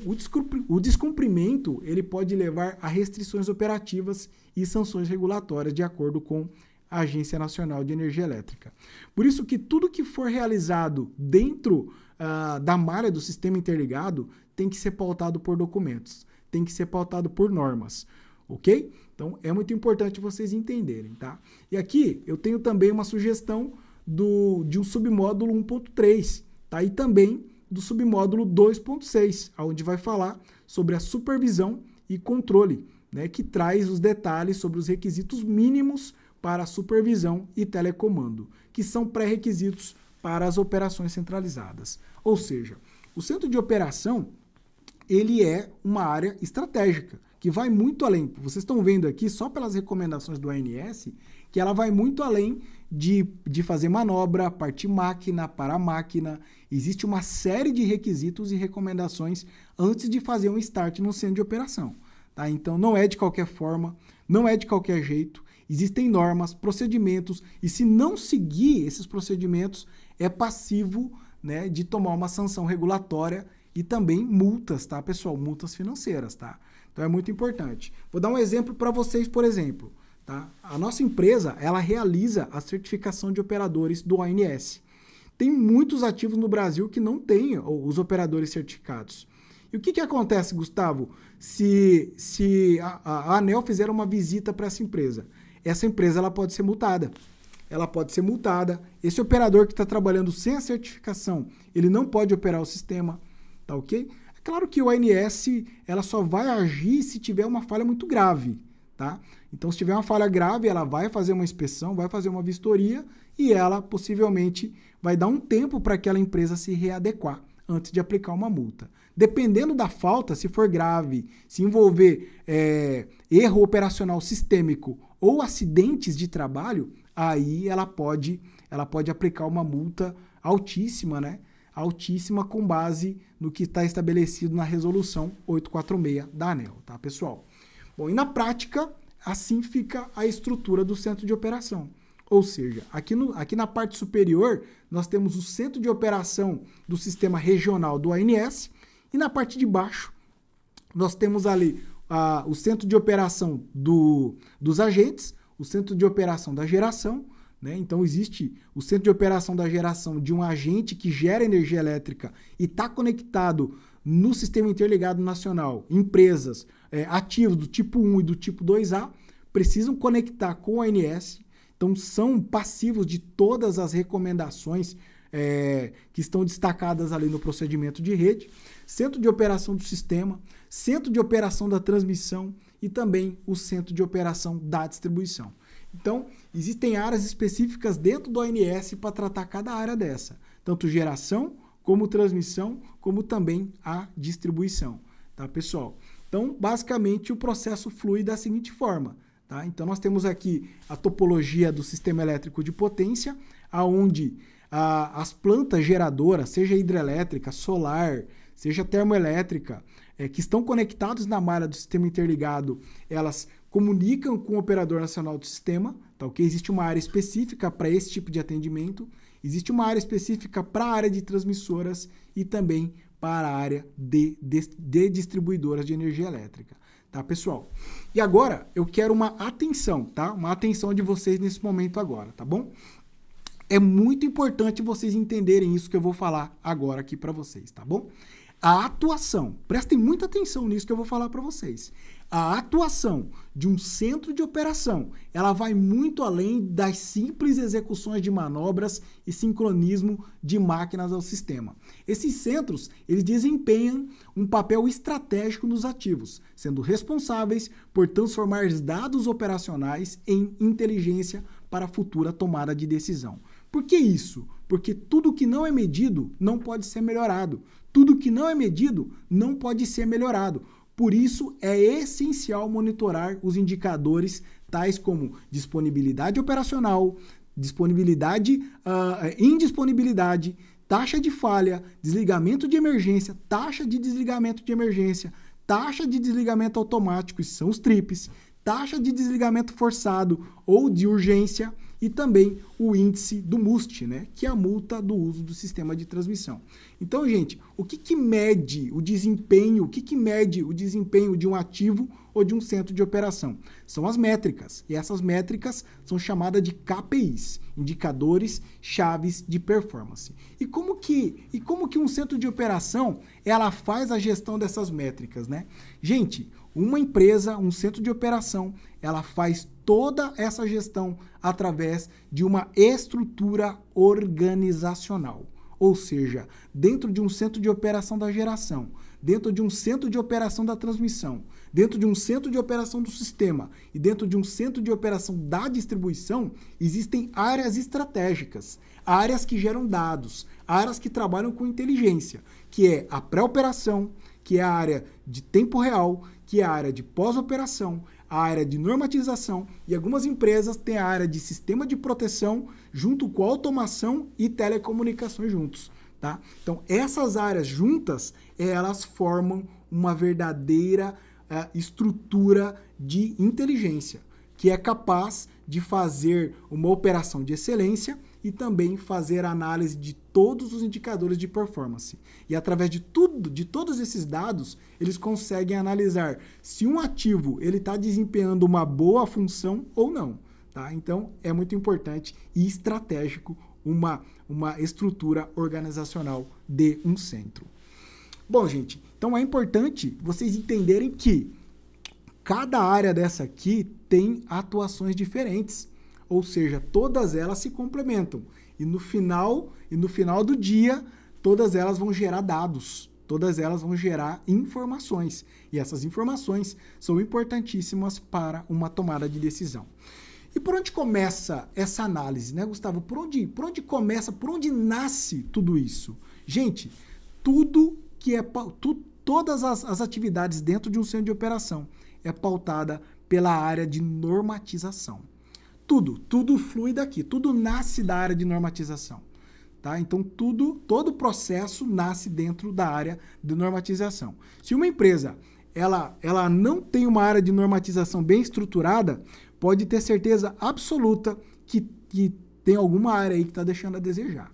o descumprimento, ele pode levar a restrições operativas e sanções regulatórias, de acordo com a Agência Nacional de Energia Elétrica. Por isso que tudo que for realizado dentro da malha do sistema interligado tem que ser pautado por documentos, tem que ser pautado por normas. Ok? Então, é muito importante vocês entenderem, tá? E aqui eu tenho também uma sugestão de um submódulo 1.3, tá? E também do submódulo 2.6, onde vai falar sobre a supervisão e controle, né? Que traz os detalhes sobre os requisitos mínimos para a supervisão e telecomando, que são pré-requisitos para as operações centralizadas. Ou seja, o centro de operação, ele é uma área estratégica, que vai muito além. Vocês estão vendo aqui, só pelas recomendações do ANS, que ela vai muito além de fazer manobra, partir máquina, para máquina. Existe uma série de requisitos e recomendações antes de fazer um start no centro de operação. Tá? Então, não é de qualquer forma, não é de qualquer jeito. Existem normas, procedimentos, e se não seguir esses procedimentos, é passivo, né, de tomar uma sanção regulatória e também multas, tá, pessoal? Multas financeiras, tá? Então é muito importante. Vou dar um exemplo para vocês, por exemplo, tá? A nossa empresa, ela realiza a certificação de operadores do ONS. Tem muitos ativos no Brasil que não têm os operadores certificados. E o que acontece, Gustavo, se a ANEEL fizer uma visita para essa empresa? Essa empresa ela pode ser multada. Ela pode ser multada. Esse operador que está trabalhando sem a certificação, ele não pode operar o sistema, tá ok? É claro que o ONS ela só vai agir se tiver uma falha muito grave, tá? Então, se tiver uma falha grave, ela vai fazer uma inspeção, vai fazer uma vistoria e ela possivelmente vai dar um tempo para aquela empresa se readequar antes de aplicar uma multa. Dependendo da falta, se for grave, se envolver erro operacional sistêmico ou acidentes de trabalho, aí ela pode aplicar uma multa altíssima, né? Altíssima com base no que está estabelecido na resolução 846 da ANEEL, tá, pessoal? Bom, e na prática, assim fica a estrutura do centro de operação. Ou seja, aqui na parte superior, nós temos o centro de operação do sistema regional do ONS e na parte de baixo, nós temos ali o centro de operação dos agentes, o centro de operação da geração, né? Então, existe o centro de operação da geração de um agente que gera energia elétrica e está conectado no Sistema Interligado Nacional. Empresas ativos do tipo 1 e do tipo 2A precisam conectar com o ONS. Então, são passivos de todas as recomendações que estão destacadas ali no procedimento de rede, centro de operação do sistema, centro de operação da transmissão e também o centro de operação da distribuição. Então, existem áreas específicas dentro do ONS para tratar cada área dessa, tanto geração, como transmissão, como também a distribuição, tá, pessoal? Então, basicamente, o processo flui da seguinte forma. Tá? Então, nós temos aqui a topologia do sistema elétrico de potência, onde as plantas geradoras, seja hidrelétrica, solar, seja termoelétrica, que estão conectadas na malha do sistema interligado, elas comunicam com o operador nacional do sistema, tá, okay? Existe uma área específica para esse tipo de atendimento, existe uma área específica para a área de transmissoras e também para a área de distribuidoras de energia elétrica. Tá, pessoal? E agora eu quero uma atenção, tá? Uma atenção de vocês nesse momento agora, tá bom? É muito importante vocês entenderem isso que eu vou falar agora aqui para vocês, tá bom? A atuação, prestem muita atenção nisso que eu vou falar para vocês. A atuação de um centro de operação, ela vai muito além das simples execuções de manobras e sincronismo de máquinas ao sistema. Esses centros, eles desempenham um papel estratégico nos ativos, sendo responsáveis por transformar dados operacionais em inteligência para a futura tomada de decisão. Por que isso? Porque tudo que não é medido não pode ser melhorado. Tudo que não é medido não pode ser melhorado. Por isso, é essencial monitorar os indicadores tais como disponibilidade operacional, indisponibilidade, taxa de falha, desligamento de emergência, taxa de desligamento de emergência, taxa de desligamento automático, isso são os TRIPs, taxa de desligamento forçado ou de urgência e também o índice do MUST, né, que é a multa do uso do sistema de transmissão. Então, gente, o que mede o desempenho? O que mede o desempenho de um ativo ou de um centro de operação? São as métricas. E essas métricas são chamadas de KPIs, indicadores chaves de performance. E como que um centro de operação ela faz a gestão dessas métricas, né? Gente, uma empresa, um centro de operação, ela faz toda essa gestão através de uma estrutura organizacional. Ou seja, dentro de um centro de operação da geração, dentro de um centro de operação da transmissão, dentro de um centro de operação do sistema e dentro de um centro de operação da distribuição, existem áreas estratégicas, áreas que geram dados, áreas que trabalham com inteligência, que é a pré-operação, que é a área de tempo real, que é a área de pós-operação, a área de normatização e algumas empresas têm a área de sistema de proteção junto com automação e telecomunicações juntos, tá? Então, essas áreas juntas, elas formam uma verdadeira estrutura de inteligência, que é capaz de fazer uma operação de excelência e também fazer análise de todos os indicadores de performance. E através de todos esses dados, eles conseguem analisar se um ativo ele está desempenhando uma boa função ou não. Tá? Então, é muito importante e estratégico uma estrutura organizacional de um centro. Bom, gente, então é importante vocês entenderem que cada área dessa aqui tem atuações diferentes, ou seja, todas elas se complementam. E no final do dia, todas elas vão gerar dados, todas elas vão gerar informações. E essas informações são importantíssimas para uma tomada de decisão. E por onde começa essa análise, né, Gustavo? Por onde começa, por onde nasce tudo isso? Gente, todas as atividades dentro de um centro de operação é pautada pela área de normatização. Tudo flui daqui, tudo nasce da área de normatização. Tá? Então, todo o processo nasce dentro da área de normatização. Se uma empresa ela não tem uma área de normatização bem estruturada, pode ter certeza absoluta que tem alguma área aí que está deixando a desejar.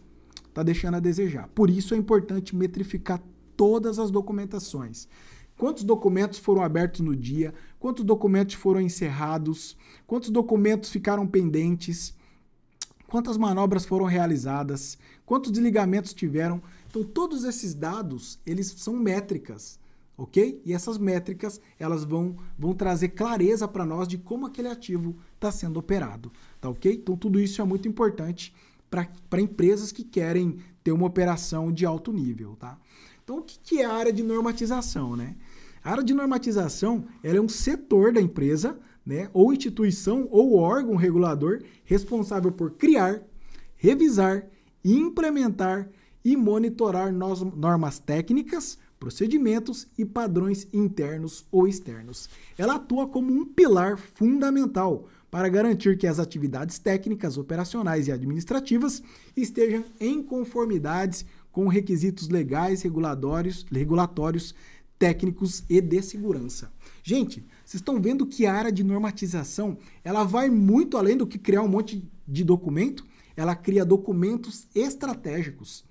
Está deixando a desejar. Por isso é importante metrificar todas as documentações. Quantos documentos foram abertos no dia? Quantos documentos foram encerrados? Quantos documentos ficaram pendentes? Quantas manobras foram realizadas? Quantos desligamentos tiveram? Então, todos esses dados, eles são métricas, ok? E essas métricas, elas vão trazer clareza para nós de como aquele ativo está sendo operado, tá ok? Então, tudo isso é muito importante para empresas que querem ter uma operação de alto nível, tá? Então, o que é a área de normatização, né? A área de normatização, ela é um setor da empresa, né, ou instituição ou órgão regulador responsável por criar, revisar, implementar e monitorar normas técnicas, procedimentos e padrões internos ou externos. Ela atua como um pilar fundamental para garantir que as atividades técnicas, operacionais e administrativas estejam em conformidade com requisitos legais, regulatórios, técnicos e de segurança. Gente, vocês estão vendo que a área de normatização, ela vai muito além do que criar um monte de documento, ela cria documentos estratégicos,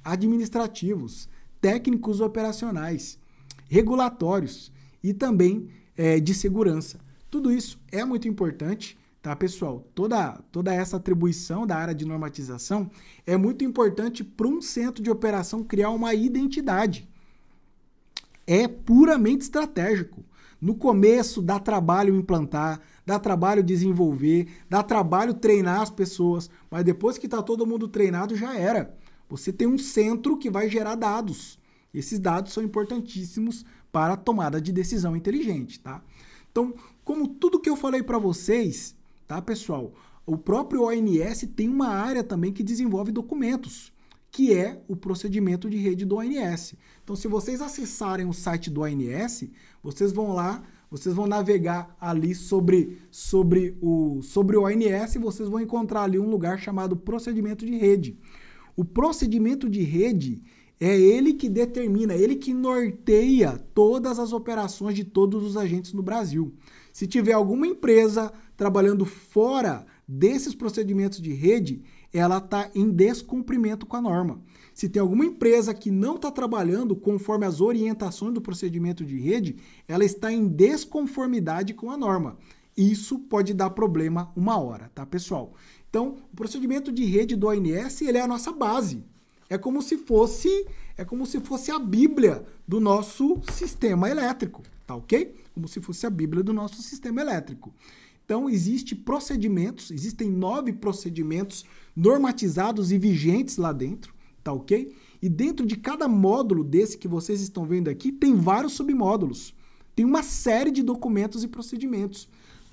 administrativos, técnicos operacionais, regulatórios e também de segurança. Tudo isso é muito importante, tá, pessoal? Toda essa atribuição da área de normatização é muito importante para um centro de operação criar uma identidade. É puramente estratégico. No começo dá trabalho implantar, dá trabalho desenvolver, dá trabalho treinar as pessoas, mas depois que está todo mundo treinado já era. Você tem um centro que vai gerar dados. Esses dados são importantíssimos para a tomada de decisão inteligente, tá? Então, como tudo que eu falei para vocês, tá, pessoal? O próprio ONS tem uma área também que desenvolve documentos, que é o procedimento de rede do ONS. Então, se vocês acessarem o site do ONS, vocês vão lá, vocês vão navegar ali sobre o ONS e vocês vão encontrar ali um lugar chamado procedimento de rede. O procedimento de rede é ele que determina, ele que norteia todas as operações de todos os agentes no Brasil. Se tiver alguma empresa trabalhando fora desses procedimentos de rede, ela está em descumprimento com a norma. Se tem alguma empresa que não está trabalhando conforme as orientações do procedimento de rede, ela está em desconformidade com a norma. Isso pode dar problema uma hora, tá, pessoal? Então, o procedimento de rede do ONS, ele é a nossa base. É como se fosse a Bíblia do nosso sistema elétrico, tá ok? Como se fosse a Bíblia do nosso sistema elétrico. Então, existem 9 procedimentos normatizados e vigentes lá dentro, tá ok? E dentro de cada módulo desse que vocês estão vendo aqui, tem vários submódulos. Tem uma série de documentos e procedimentos.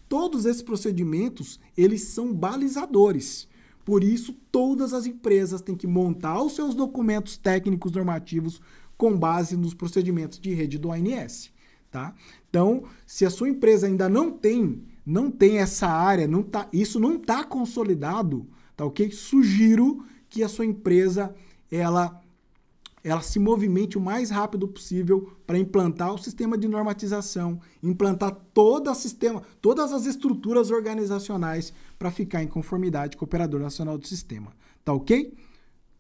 Todos esses procedimentos, eles são balizadores. Por isso, todas as empresas têm que montar os seus documentos técnicos normativos com base nos procedimentos de rede do ONS, tá? Então, se a sua empresa ainda não tem essa área, isso não está consolidado, tá ok? Sugiro que a sua empresa ela se movimente o mais rápido possível para implantar o sistema de normatização, implantar todas as estruturas organizacionais para ficar em conformidade com o Operador Nacional do Sistema, Tá ok?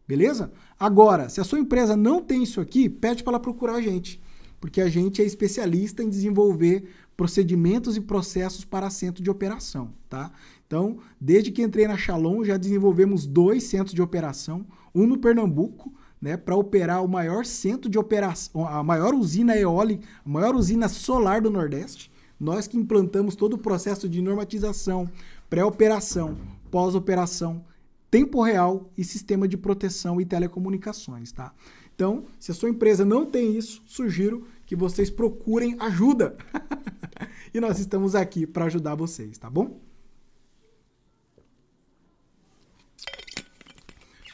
Beleza? Agora, se a sua empresa não tem isso aqui, pede para ela procurar a gente, porque a gente é especialista em desenvolver procedimentos e processos para centro de operação, tá? Então, desde que entrei na Shalom, já desenvolvemos 2 centros de operação, um no Pernambuco, né, para operar o maior centro de operação, a maior usina eólica, a maior usina solar do Nordeste. Nós que implantamos todo o processo de normatização, pré-operação, pós-operação, tempo real e sistema de proteção e telecomunicações, tá? Então, se a sua empresa não tem isso, sugiro que vocês procurem ajuda. E nós estamos aqui para ajudar vocês, tá bom?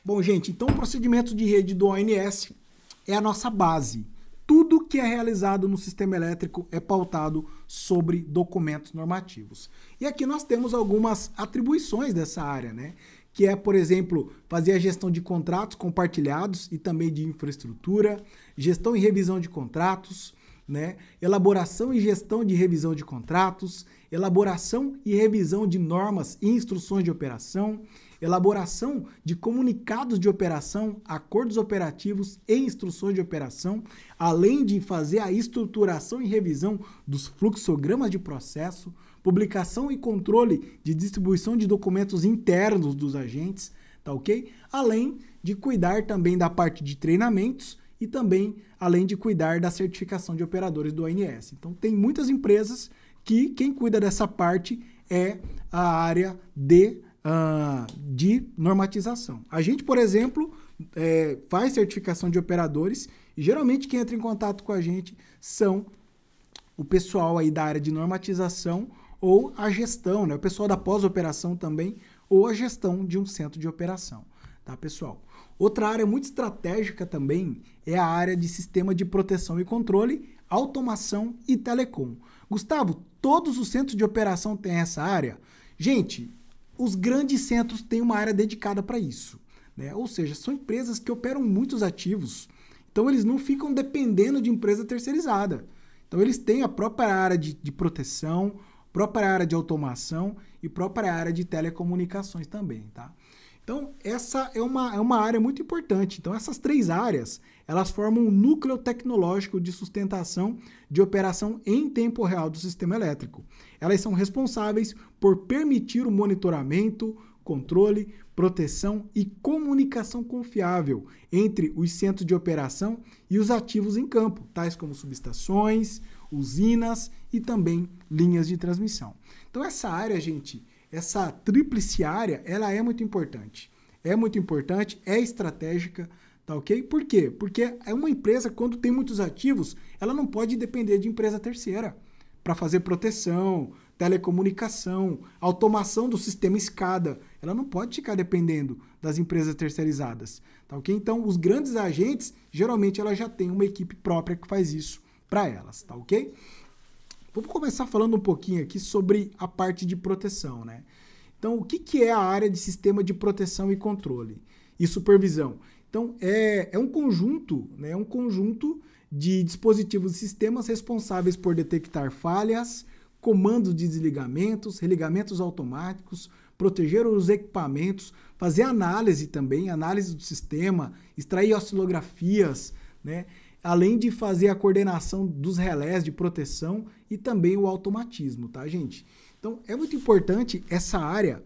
Bom, gente, então o procedimento de rede do ONS é a nossa base. Tudo que é realizado no sistema elétrico é pautado sobre documentos normativos. E aqui nós temos algumas atribuições dessa área, né? Que é, por exemplo, fazer a gestão de contratos compartilhados e também de infraestrutura, gestão e revisão de contratos, né? Elaboração e gestão de revisão de contratos, elaboração e revisão de normas e instruções de operação, elaboração de comunicados de operação, acordos operativos e instruções de operação, além de fazer a estruturação e revisão dos fluxogramas de processo, publicação e controle de distribuição de documentos internos dos agentes, tá ok? Além de cuidar também da parte de treinamentos e também além de cuidar da certificação de operadores do ONS. Então tem muitas empresas que quem cuida dessa parte é a área de normatização. A gente, por exemplo, faz certificação de operadores e geralmente quem entra em contato com a gente são o pessoal aí da área de normatização ou a gestão, né? O pessoal da pós-operação também, ou a gestão de um centro de operação, tá, pessoal? Outra área muito estratégica também é a área de sistema de proteção e controle, automação e telecom. Gustavo, todos os centros de operação têm essa área? Gente, os grandes centros têm uma área dedicada para isso, né? Ou seja, são empresas que operam muitos ativos, então eles não ficam dependendo de empresa terceirizada. Então eles têm a própria área de proteção, própria área de automação e própria área de telecomunicações também, tá? Então, essa é uma área muito importante. Então, essas 3 áreas, elas formam um núcleo tecnológico de sustentação de operação em tempo real do sistema elétrico. Elas são responsáveis por permitir o monitoramento, controle, proteção e comunicação confiável entre os centros de operação e os ativos em campo, tais como subestações, usinas e também linhas de transmissão. Então essa área, gente, essa tríplice área, ela é muito importante. É muito importante, é estratégica, tá ok? Por quê? Porque é uma empresa, quando tem muitos ativos, ela não pode depender de empresa terceira para fazer proteção, telecomunicação, automação do sistema escada. Ela não pode ficar dependendo das empresas terceirizadas, tá ok? Então, os grandes agentes, geralmente, ela já tem uma equipe própria que faz isso para elas, tá ok? Vamos começar falando um pouquinho aqui sobre a parte de proteção, né? Então, o que é a área de sistema de proteção e controle e supervisão? Então, é um conjunto, né? Um conjunto de dispositivos e sistemas responsáveis por detectar falhas, comandos de desligamentos, religamentos automáticos, proteger os equipamentos, fazer análise também, análise do sistema, extrair oscilografias, né? Além de fazer a coordenação dos relés de proteção e também o automatismo, tá, gente? Então, é muito importante essa área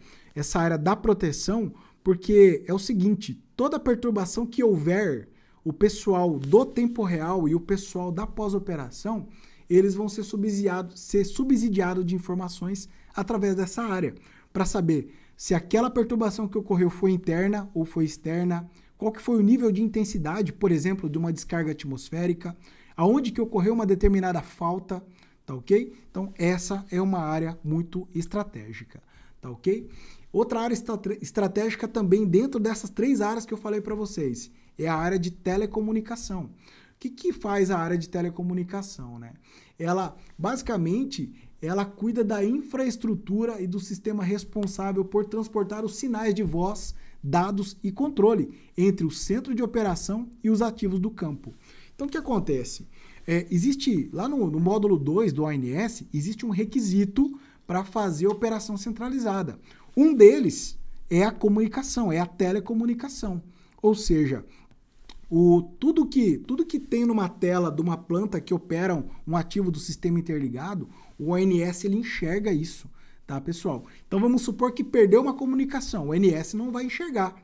da proteção, porque é o seguinte, toda perturbação que houver, o pessoal do tempo real e o pessoal da pós-operação, eles vão ser subsidiados de informações através dessa área, para saber se aquela perturbação que ocorreu foi interna ou foi externa, qual que foi o nível de intensidade, por exemplo, de uma descarga atmosférica, aonde que ocorreu uma determinada falta, tá ok? Então, essa é uma área muito estratégica, tá ok? Outra área estratégica também dentro dessas 3 áreas que eu falei para vocês, é a área de telecomunicação. O que faz a área de telecomunicação, né? Ela, basicamente, ela cuida da infraestrutura e do sistema responsável por transportar os sinais de voz, dados e controle entre o centro de operação e os ativos do campo. Então, o que acontece? Existe, lá no módulo 2 do ONS, existe um requisito para fazer operação centralizada. Um deles é a comunicação, é a telecomunicação. Ou seja, tudo que tem numa tela de uma planta que opera um ativo do sistema interligado, o ONS ele enxerga isso, tá, pessoal? Então vamos supor que perdeu uma comunicação, o ONS não vai enxergar,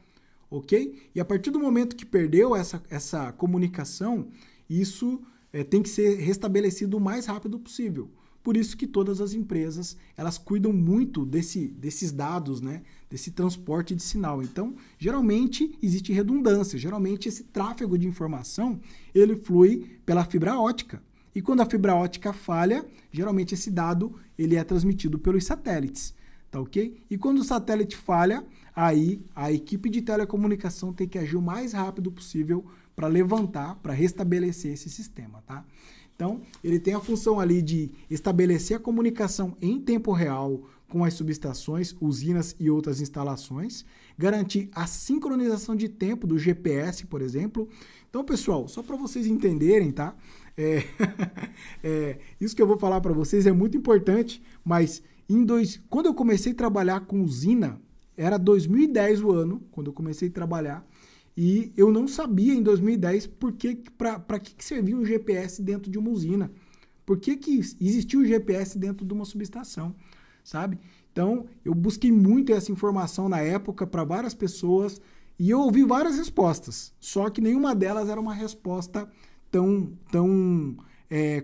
ok? E a partir do momento que perdeu essa comunicação, isso tem que ser restabelecido o mais rápido possível. Por isso que todas as empresas, elas cuidam muito desses dados, né? Desse transporte de sinal. Então, geralmente, existe redundância. Geralmente, esse tráfego de informação, ele flui pela fibra ótica. E quando a fibra ótica falha, geralmente esse dado ele é transmitido pelos satélites. Tá ok? E quando o satélite falha, aí a equipe de telecomunicação tem que agir o mais rápido possível para levantar, para restabelecer esse sistema, tá? Então, ele tem a função ali de estabelecer a comunicação em tempo real com as subestações, usinas e outras instalações, garantir a sincronização de tempo do GPS, por exemplo. Então, pessoal, só para vocês entenderem, tá? Isso que eu vou falar para vocês é muito importante, mas quando eu comecei a trabalhar com usina, era 2010 o ano, quando eu comecei a trabalhar, e eu não sabia em 2010 para que servia um GPS dentro de uma usina. Por que existia um GPS dentro de uma subestação, sabe? Então, eu busquei muito essa informação na época para várias pessoas e eu ouvi várias respostas, só que nenhuma delas era uma resposta tão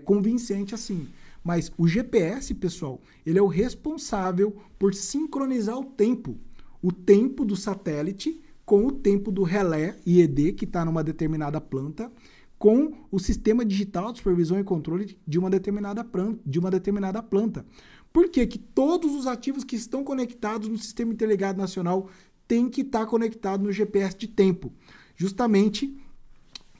convincente assim. Mas o GPS, pessoal, ele é o responsável por sincronizar o tempo do satélite com o tempo do relé IED, que está numa determinada planta, com o sistema digital de supervisão e controle de uma determinada planta. Por que todos os ativos que estão conectados no Sistema Interligado Nacional têm que estar conectados no GPS de tempo? Justamente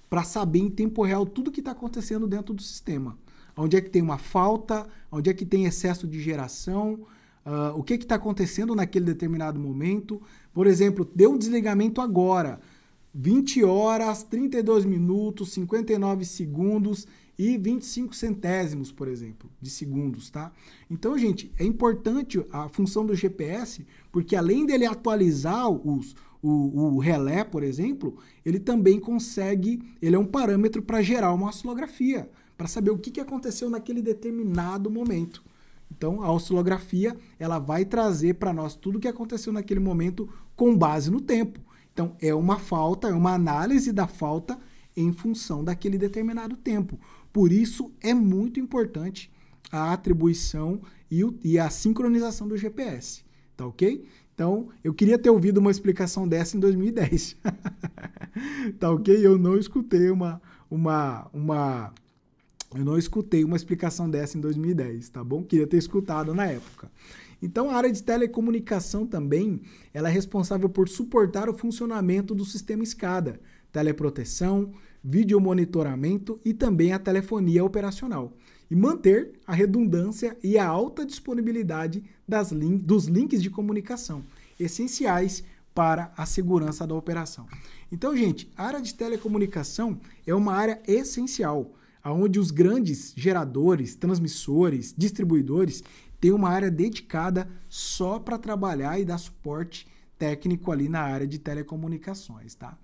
para saber em tempo real tudo que está acontecendo dentro do sistema. Onde é que tem uma falta, onde é que tem excesso de geração, o que está acontecendo naquele determinado momento. Por exemplo, deu um desligamento agora, 20 horas, 32 minutos, 59 segundos e 25 centésimos, por exemplo, de segundos, tá? Então, gente, é importante a função do GPS, porque além dele atualizar o relé, por exemplo, ele também ele é um parâmetro para gerar uma oscilografia, para saber o que aconteceu naquele determinado momento. Então, a oscilografia, ela vai trazer para nós tudo o que aconteceu naquele momento com base no tempo. Então, é uma análise da falta em função daquele determinado tempo. Por isso, é muito importante a atribuição e a sincronização do GPS, tá ok? Então, eu queria ter ouvido uma explicação dessa em 2010. Tá ok? Eu não escutei eu não escutei uma explicação dessa em 2010, tá bom? Queria ter escutado na época. Então, a área de telecomunicação também, ela é responsável por suportar o funcionamento do sistema SCADA, teleproteção, videomonitoramento e também a telefonia operacional, e manter a redundância e a alta disponibilidade dos links de comunicação, essenciais para a segurança da operação. Então, gente, a área de telecomunicação é uma área essencial, onde os grandes geradores, transmissores, distribuidores têm uma área dedicada só para trabalhar e dar suporte técnico ali na área de telecomunicações, tá?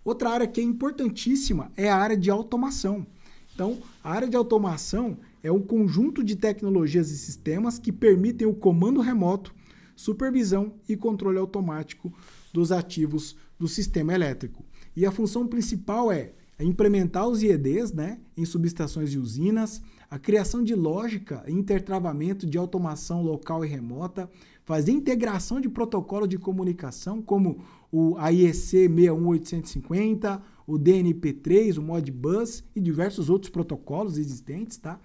Outra área que é importantíssima é a área de automação. Então, a área de automação é um conjunto de tecnologias e sistemas que permitem o comando remoto, supervisão e controle automático dos ativos do sistema elétrico. E a função principal é implementar os IEDs, né, em subestações e usinas, a criação de lógica e intertravamento de automação local e remota, fazer integração de protocolo de comunicação, como o AIEC 61850, o DNP3, o Modbus e diversos outros protocolos existentes, tá?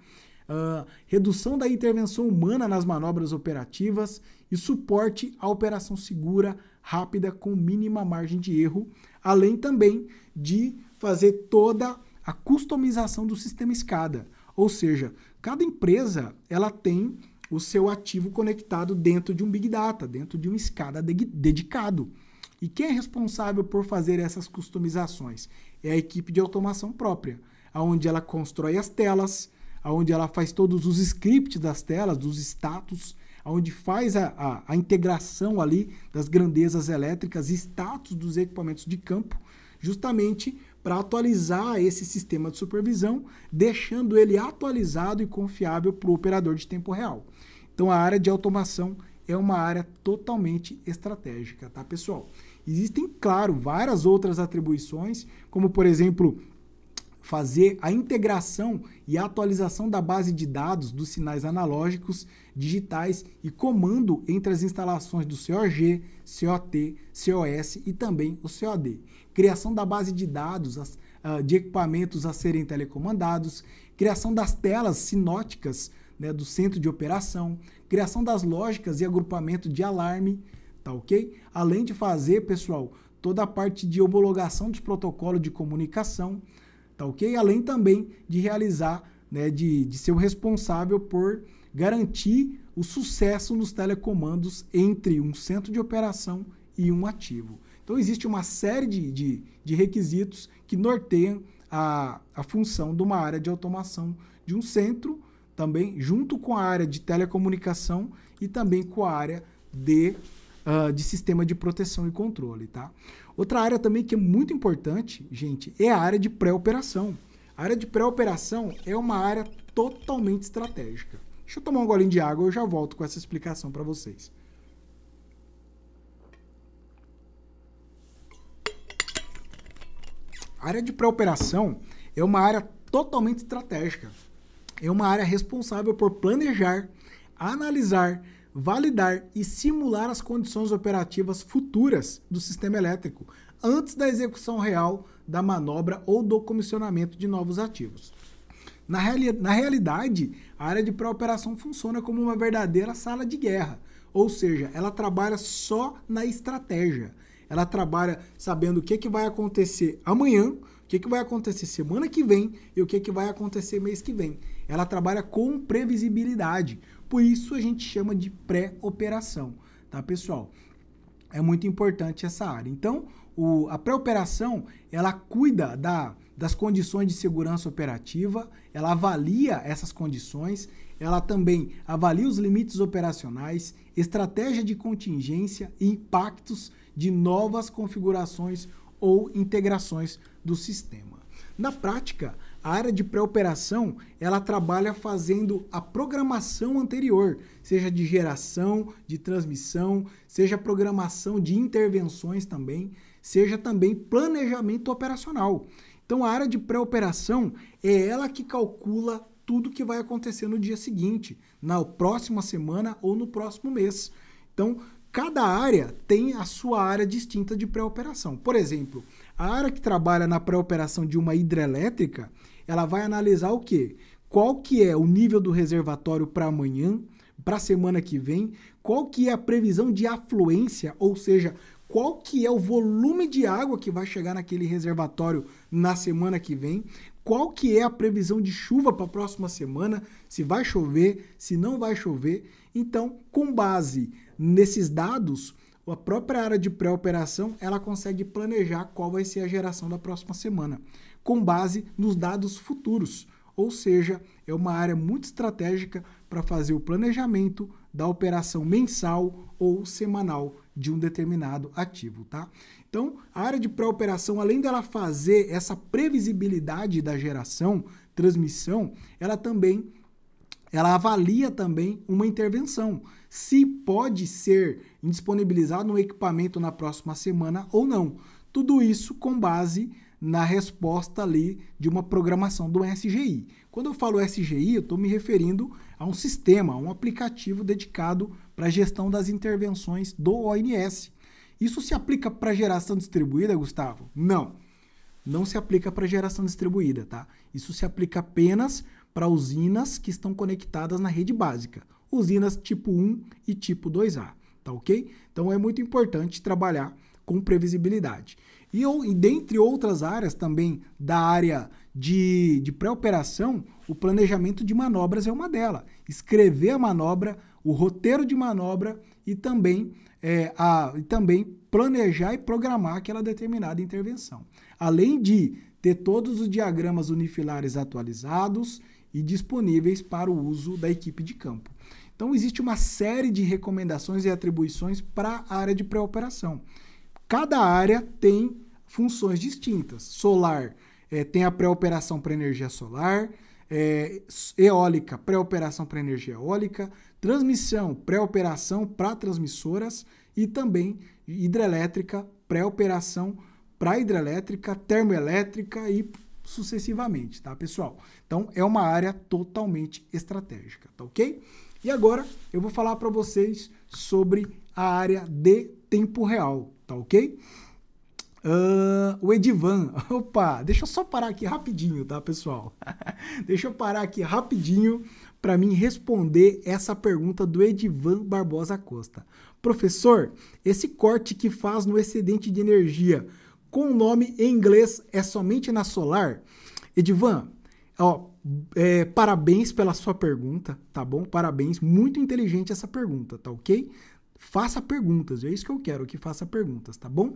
Redução da intervenção humana nas manobras operativas e suporte à operação segura, rápida, com mínima margem de erro, além também de fazer toda a customização do sistema SCADA. Ou seja, cada empresa ela tem o seu ativo conectado dentro de um Big Data, dentro de um SCADA dedicado. E quem é responsável por fazer essas customizações? É a equipe de automação própria, onde ela constrói as telas, onde ela faz todos os scripts das telas, dos status, onde faz a integração ali das grandezas elétricas e status dos equipamentos de campo, justamente para atualizar esse sistema de supervisão, deixando ele atualizado e confiável para o operador de tempo real. Então, a área de automação é uma área totalmente estratégica, tá, pessoal? Existem, claro, várias outras atribuições, como, por exemplo, fazer a integração e a atualização da base de dados dos sinais analógicos, digitais e comando entre as instalações do COG, COT, COS e também o COD. Criação da base de dados de equipamentos a serem telecomandados, criação das telas sinóticas, né, do centro de operação, criação das lógicas e agrupamento de alarme, tá ok? Além de fazer, pessoal, toda a parte de homologação de protocolo de comunicação, tá ok? Além também de realizar, né, de ser o responsável por garantir o sucesso nos telecomandos entre um centro de operação e um ativo. Então, existe uma série de requisitos que norteiam a função de uma área de automação de um centro, também junto com a área de telecomunicação e também com a área de sistema de proteção e controle, tá? Outra área também que é muito importante, gente, é a área de pré-operação. A área de pré-operação é uma área totalmente estratégica. Deixa eu tomar um golinho de água e eu já volto com essa explicação para vocês. A área de pré-operação é uma área totalmente estratégica. É uma área responsável por planejar, analisar, validar e simular as condições operativas futuras do sistema elétrico antes da execução real da manobra ou do comissionamento de novos ativos. Na realidade, a área de pré-operação funciona como uma verdadeira sala de guerra, ou seja, ela trabalha só na estratégia. Ela trabalha sabendo o que vai acontecer amanhã, o que vai acontecer semana que vem e o que vai acontecer mês que vem. Ela trabalha com previsibilidade. Por isso a gente chama de pré-operação, tá, pessoal? É muito importante essa área. Então, a pré-operação, ela cuida das condições de segurança operativa, ela avalia essas condições, ela também avalia os limites operacionais, estratégia de contingência e impactos de novas configurações ou integrações do sistema. Na prática, a área de pré-operação, ela trabalha fazendo a programação anterior, seja de geração, de transmissão, seja programação de intervenções também, seja também planejamento operacional. Então, a área de pré-operação é ela que calcula tudo que vai acontecer no dia seguinte, na próxima semana ou no próximo mês. Então, cada área tem a sua área distinta de pré-operação. Por exemplo, a área que trabalha na pré-operação de uma hidrelétrica, ela vai analisar o quê? Qual que é o nível do reservatório para amanhã, para a semana que vem, qual que é a previsão de afluência, ou seja, qual que é o volume de água que vai chegar naquele reservatório na semana que vem, qual que é a previsão de chuva para a próxima semana, se vai chover, se não vai chover. Então, com base nesses dados, a própria área de pré-operação, ela consegue planejar qual vai ser a geração da próxima semana, com base nos dados futuros. Ou seja, é uma área muito estratégica para fazer o planejamento da operação mensal ou semanal de um determinado ativo, tá? Então, a área de pré-operação, além dela fazer essa previsibilidade da geração, transmissão, ela avalia também uma intervenção, se pode ser indisponibilizado um equipamento na próxima semana ou não. Tudo isso com base na resposta ali de uma programação do SGI. Quando eu falo SGI, eu estou me referindo a um sistema, a um aplicativo dedicado para a gestão das intervenções do ONS. Isso se aplica para geração distribuída, Gustavo? Não, não se aplica para geração distribuída, tá? Isso se aplica apenas para usinas que estão conectadas na rede básica, usinas tipo 1 e tipo 2A, tá ok? Então é muito importante trabalhar com previsibilidade. E dentre outras áreas também da área de pré-operação, o planejamento de manobras é uma delas. Escrever a manobra, o roteiro de manobra e também planejar e programar aquela determinada intervenção. Além de ter todos os diagramas unifilares atualizados e disponíveis para o uso da equipe de campo. Então, existe uma série de recomendações e atribuições para a área de pré-operação. Cada área tem funções distintas. Solar tem a pré-operação para energia solar, eólica, pré-operação para energia eólica, transmissão, pré-operação para transmissoras e também hidrelétrica, pré-operação para hidrelétrica, termoelétrica e sucessivamente, tá, pessoal? Então, é uma área totalmente estratégica, tá ok? E agora, eu vou falar para vocês sobre a área de tempo real, tá ok? O Edivan, opa, deixa eu só parar aqui rapidinho, tá, pessoal? Deixa eu parar aqui rapidinho para mim responder essa pergunta do Edivan Barbosa Costa. Professor, esse corte que faz no excedente de energia com o nome em inglês é somente na solar? Edivan, parabéns pela sua pergunta, tá bom? Parabéns, muito inteligente essa pergunta, tá ok? Faça perguntas, é isso que eu quero, que faça perguntas, tá bom?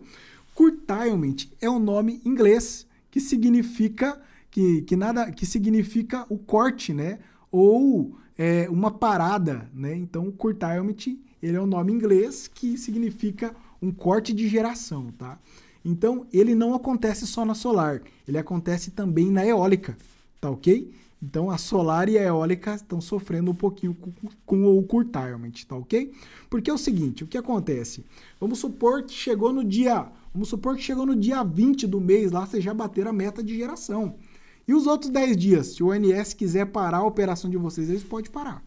Curtailment é um nome inglês que significa que significa o corte, né? Ou uma parada, né? Então, curtailment, ele é um nome inglês que significa um corte de geração, tá? Então, ele não acontece só na solar, ele acontece também na eólica, tá ok? Então, a solar e a eólica estão sofrendo um pouquinho com o curtailment, tá ok? Porque é o seguinte, o que acontece? Vamos supor que chegou no dia 20 do mês, lá vocês já bateram a meta de geração. E os outros 10 dias, se o ONS quiser parar a operação de vocês, eles podem parar.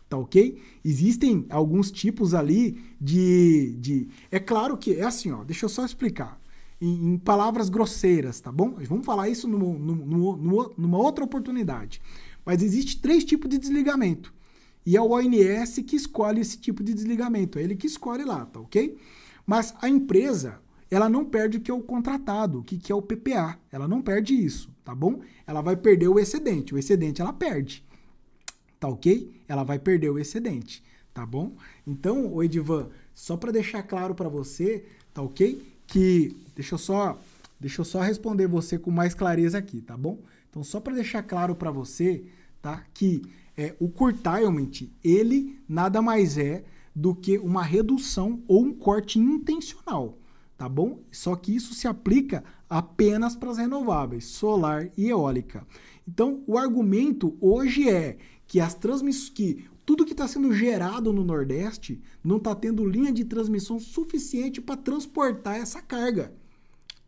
Tá ok? Existem alguns tipos ali de... É claro que é assim, ó, deixa eu só explicar. Em palavras grosseiras, tá bom? Vamos falar isso numa outra oportunidade. Mas existe 3 tipos de desligamento. E é o ONS que escolhe esse tipo de desligamento. É ele que escolhe lá, tá ok? Mas a empresa, ela não perde o que é o contratado, o que é o PPA. Ela não perde isso, tá bom? Ela vai perder o excedente. O excedente ela perde, tá ok? Ela vai perder o excedente, tá bom? Então, o Edivan, só para deixar claro para você, tá ok? Que deixa eu só responder você com mais clareza aqui, tá bom? Então, só para deixar claro para você, tá? Que o curtailment, ele nada mais é do que uma redução ou um corte intencional, tá bom? Só que isso se aplica apenas para as renováveis, solar e eólica. Então, o argumento hoje é que tudo que está sendo gerado no Nordeste não está tendo linha de transmissão suficiente para transportar essa carga.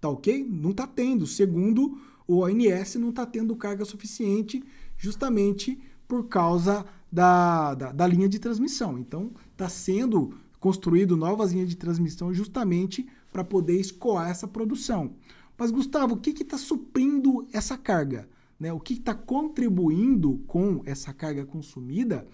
Tá ok? Não está tendo. Segundo o ONS, não está tendo carga suficiente justamente por causa da linha de transmissão. Então, está sendo construído novas linhas de transmissão justamente para poder escoar essa produção. Mas, Gustavo, o que está suprindo essa carga? Né? O que está contribuindo com essa carga consumida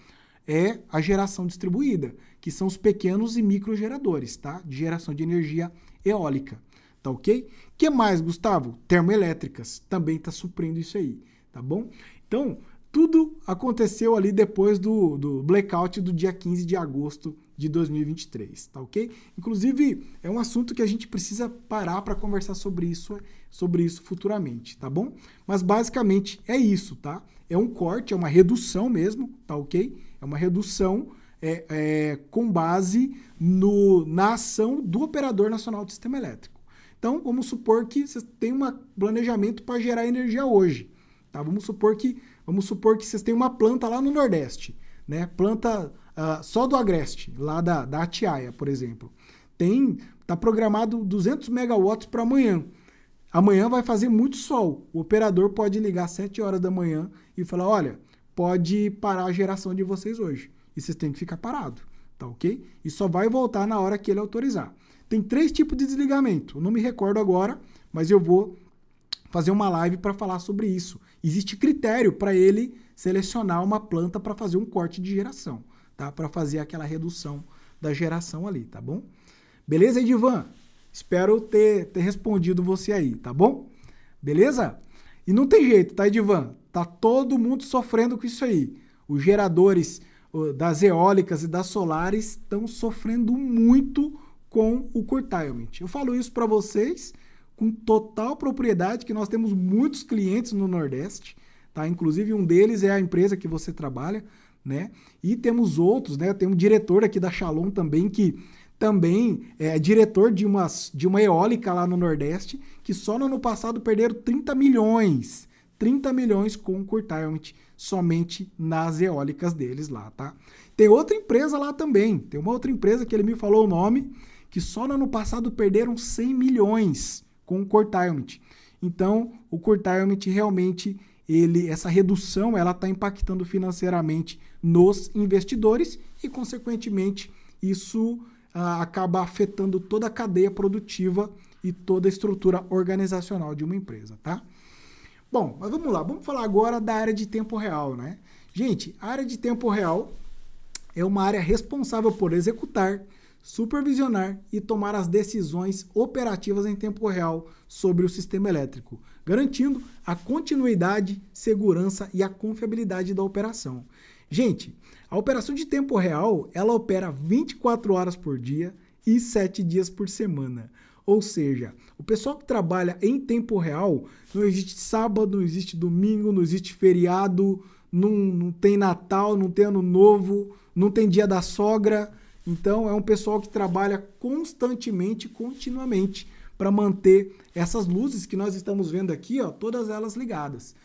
é a geração distribuída, que são os pequenos e microgeradores, tá? De geração de energia eólica, tá ok? O que mais, Gustavo? Termoelétricas, também está suprindo isso aí, tá bom? Então, tudo aconteceu ali depois do blackout do dia 15 de agosto de 2023, tá ok? Inclusive, é um assunto que a gente precisa parar para conversar sobre isso futuramente, tá bom? Mas basicamente é isso, tá? É um corte, é uma redução mesmo, tá ok? É uma redução com base na ação do Operador Nacional do Sistema Elétrico. Então, vamos supor que você tem um planejamento para gerar energia hoje, tá? Vamos supor que vocês têm uma planta lá no Nordeste, né? Planta só do Agreste, lá da Atiaia, por exemplo. Tá programado 200 megawatts para amanhã. Amanhã vai fazer muito sol. O operador pode ligar às 7 horas da manhã e falar, olha, pode parar a geração de vocês hoje. E vocês têm que ficar parado, tá ok? E só vai voltar na hora que ele autorizar. Tem 3 tipos de desligamento. Eu não me recordo agora, mas eu vou fazer uma live para falar sobre isso. Existe critério para ele selecionar uma planta para fazer um corte de geração, tá? Para fazer aquela redução da geração ali, tá bom? Beleza, Edivan? Espero ter respondido você aí, tá bom? Beleza? E não tem jeito, tá, Edivan? Tá todo mundo sofrendo com isso aí. Os geradores das eólicas e das solares estão sofrendo muito com o curtailment. Eu falo isso para vocês com total propriedade, que nós temos muitos clientes no Nordeste, tá tá? Inclusive um deles é a empresa que você trabalha, né? E temos outros, né? Tem um diretor aqui da Shalom também, que também é diretor de uma eólica lá no Nordeste, que só no ano passado perderam 30 milhões com o curtailment somente nas eólicas deles lá, tá? Tem outra empresa lá também, tem uma outra empresa que ele me falou o nome, que só no ano passado perderam 100 milhões com o curtailment. Então, o curtailment realmente, essa redução, ela está impactando financeiramente nos investidores e, consequentemente, isso acaba afetando toda a cadeia produtiva e toda a estrutura organizacional de uma empresa, tá? Bom, mas vamos lá, vamos falar agora da área de tempo real, né? Gente, a área de tempo real é uma área responsável por executar, supervisionar e tomar as decisões operativas em tempo real sobre o sistema elétrico, garantindo a continuidade, segurança e a confiabilidade da operação. Gente, a operação de tempo real, ela opera 24 horas por dia e 7 dias por semana. Ou seja, o pessoal que trabalha em tempo real, não existe sábado, não existe domingo, não existe feriado, não tem Natal, não tem Ano Novo, não tem Dia da Sogra. Então, é um pessoal que trabalha constantemente, continuamente, para manter essas luzes que nós estamos vendo aqui, ó, todas elas ligadas.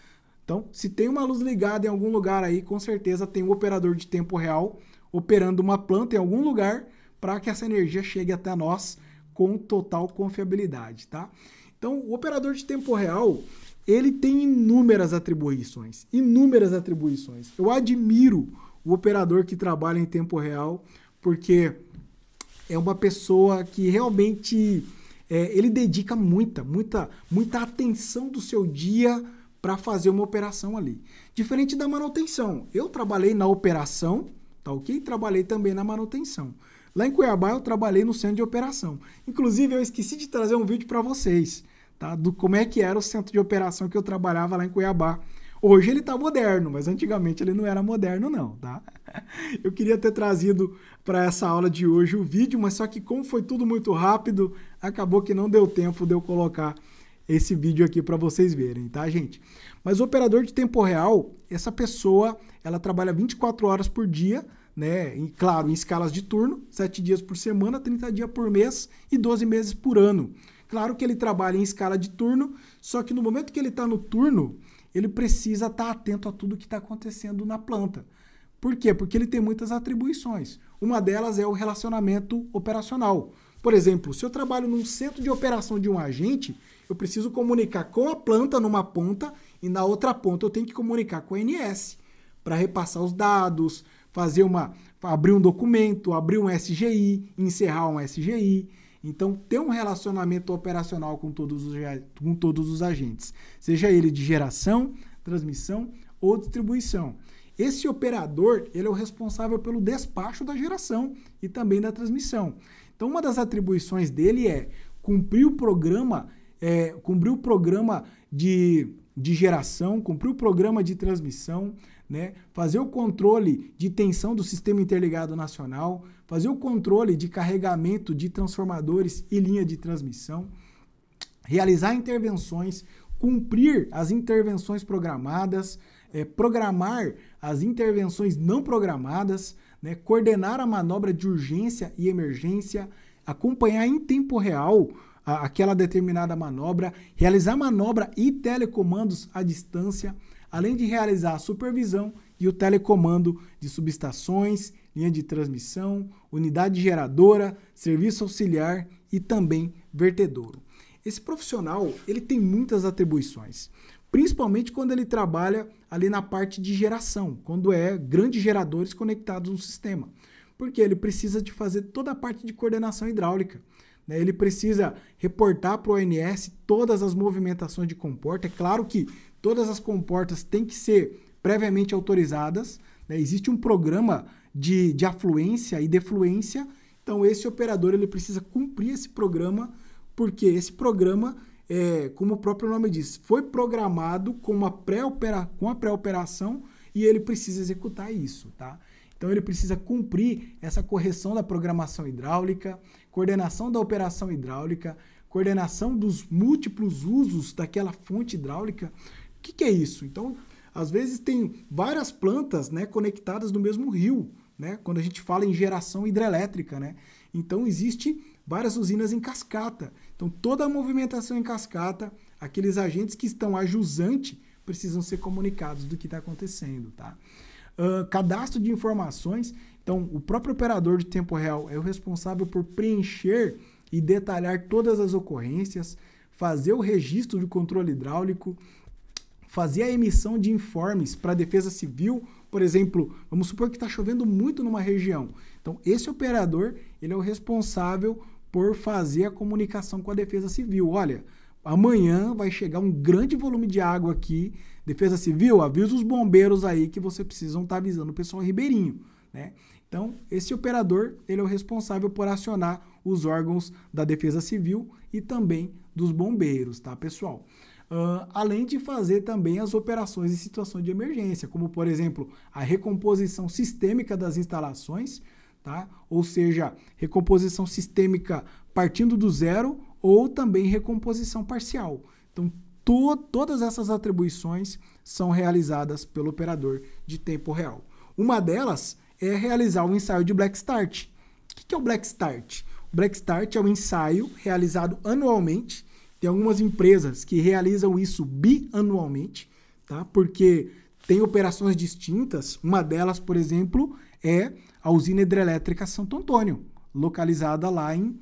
Então, se tem uma luz ligada em algum lugar aí, com certeza tem um operador de tempo real operando uma planta em algum lugar para que essa energia chegue até nós com total confiabilidade, tá? Então, o operador de tempo real, ele tem inúmeras atribuições. Eu admiro o operador que trabalha em tempo real, porque é uma pessoa que realmente ele dedica muita atenção do seu dia para fazer uma operação ali. Diferente da manutenção. Eu trabalhei na operação, tá ok? Trabalhei também na manutenção. Lá em Cuiabá eu trabalhei no centro de operação. Inclusive eu esqueci de trazer um vídeo para vocês, tá? Do como é que era o centro de operação que eu trabalhava lá em Cuiabá. Hoje ele tá moderno, mas antigamente ele não era moderno não, tá? Eu queria ter trazido para essa aula de hoje o vídeo, mas só que como foi tudo muito rápido, acabou que não deu tempo de eu colocar esse vídeo aqui para vocês verem, tá, gente? Mas o operador de tempo real, essa pessoa, ela trabalha 24 horas por dia, né? E, claro, em escalas de turno, 7 dias por semana, 30 dias por mês e 12 meses por ano. Claro que ele trabalha em escala de turno, só que no momento que ele está no turno, ele precisa estar atento a tudo que está acontecendo na planta. Por quê? Porque ele tem muitas atribuições. Uma delas é o relacionamento operacional. Por exemplo, se eu trabalho num centro de operação de um agente, eu preciso comunicar com a planta numa ponta e na outra ponta eu tenho que comunicar com a ANS para repassar os dados, abrir um documento, abrir um SGI, encerrar um SGI. Então, ter um relacionamento operacional com todos os agentes, seja ele de geração, transmissão ou distribuição. Esse operador, ele é o responsável pelo despacho da geração e também da transmissão. Então, uma das atribuições dele é cumprir o programa de geração, cumprir o programa de transmissão, né? Fazer o controle de tensão do Sistema Interligado Nacional, fazer o controle de carregamento de transformadores e linha de transmissão, realizar intervenções, cumprir as intervenções programadas, programar as intervenções não programadas, né? Coordenar a manobra de urgência e emergência, acompanhar em tempo real aquela determinada manobra, realizar manobra e telecomandos à distância, além de realizar a supervisão e o telecomando de subestações, linha de transmissão, unidade geradora, serviço auxiliar e também vertedouro. Esse profissional, ele tem muitas atribuições, principalmente quando ele trabalha ali na parte de geração, quando é grandes geradores conectados no sistema, porque ele precisa de fazer toda a parte de coordenação hidráulica, né? Ele precisa reportar para o ONS todas as movimentações de comporta. É claro que todas as comportas têm que ser previamente autorizadas, né? Existe um programa de afluência e defluência, então esse operador ele precisa cumprir esse programa, porque esse programa, como o próprio nome diz, foi programado com a pré-operação e ele precisa executar isso, tá? Então ele precisa cumprir essa correção da programação hidráulica, coordenação da operação hidráulica, coordenação dos múltiplos usos daquela fonte hidráulica. O que é isso? Então, Às vezes tem várias plantas, né, conectadas no mesmo rio, né, quando a gente fala em geração hidrelétrica, né? Então, existe várias usinas em cascata. Então, toda a movimentação em cascata, aqueles agentes que estão a jusante precisam ser comunicados do que está acontecendo, tá? Cadastro de informações. Então, o próprio operador de tempo real é o responsável por preencher e detalhar todas as ocorrências, fazer o registro de controle hidráulico, fazer a emissão de informes para a Defesa Civil. Por exemplo, vamos supor que está chovendo muito numa região. Então, esse operador, ele é o responsável por fazer a comunicação com a Defesa Civil. Olha, amanhã vai chegar um grande volume de água aqui. Defesa Civil, avisa os bombeiros aí que vocês precisam estar avisando o pessoal ribeirinho, né? Então, esse operador, ele é o responsável por acionar os órgãos da Defesa Civil e também dos bombeiros, tá, pessoal? Além de fazer também as operações em situações de emergência, como, por exemplo, a recomposição sistêmica das instalações, tá? Ou seja, recomposição sistêmica partindo do zero ou também recomposição parcial. Então, todas essas atribuições são realizadas pelo operador de tempo real. Uma delas é realizar o ensaio de Black Start. O que é o Black Start? O Black Start é um ensaio realizado anualmente. Tem algumas empresas que realizam isso bianualmente, tá? Porque tem operações distintas. Uma delas, por exemplo, é a usina hidrelétrica Santo Antônio, localizada lá em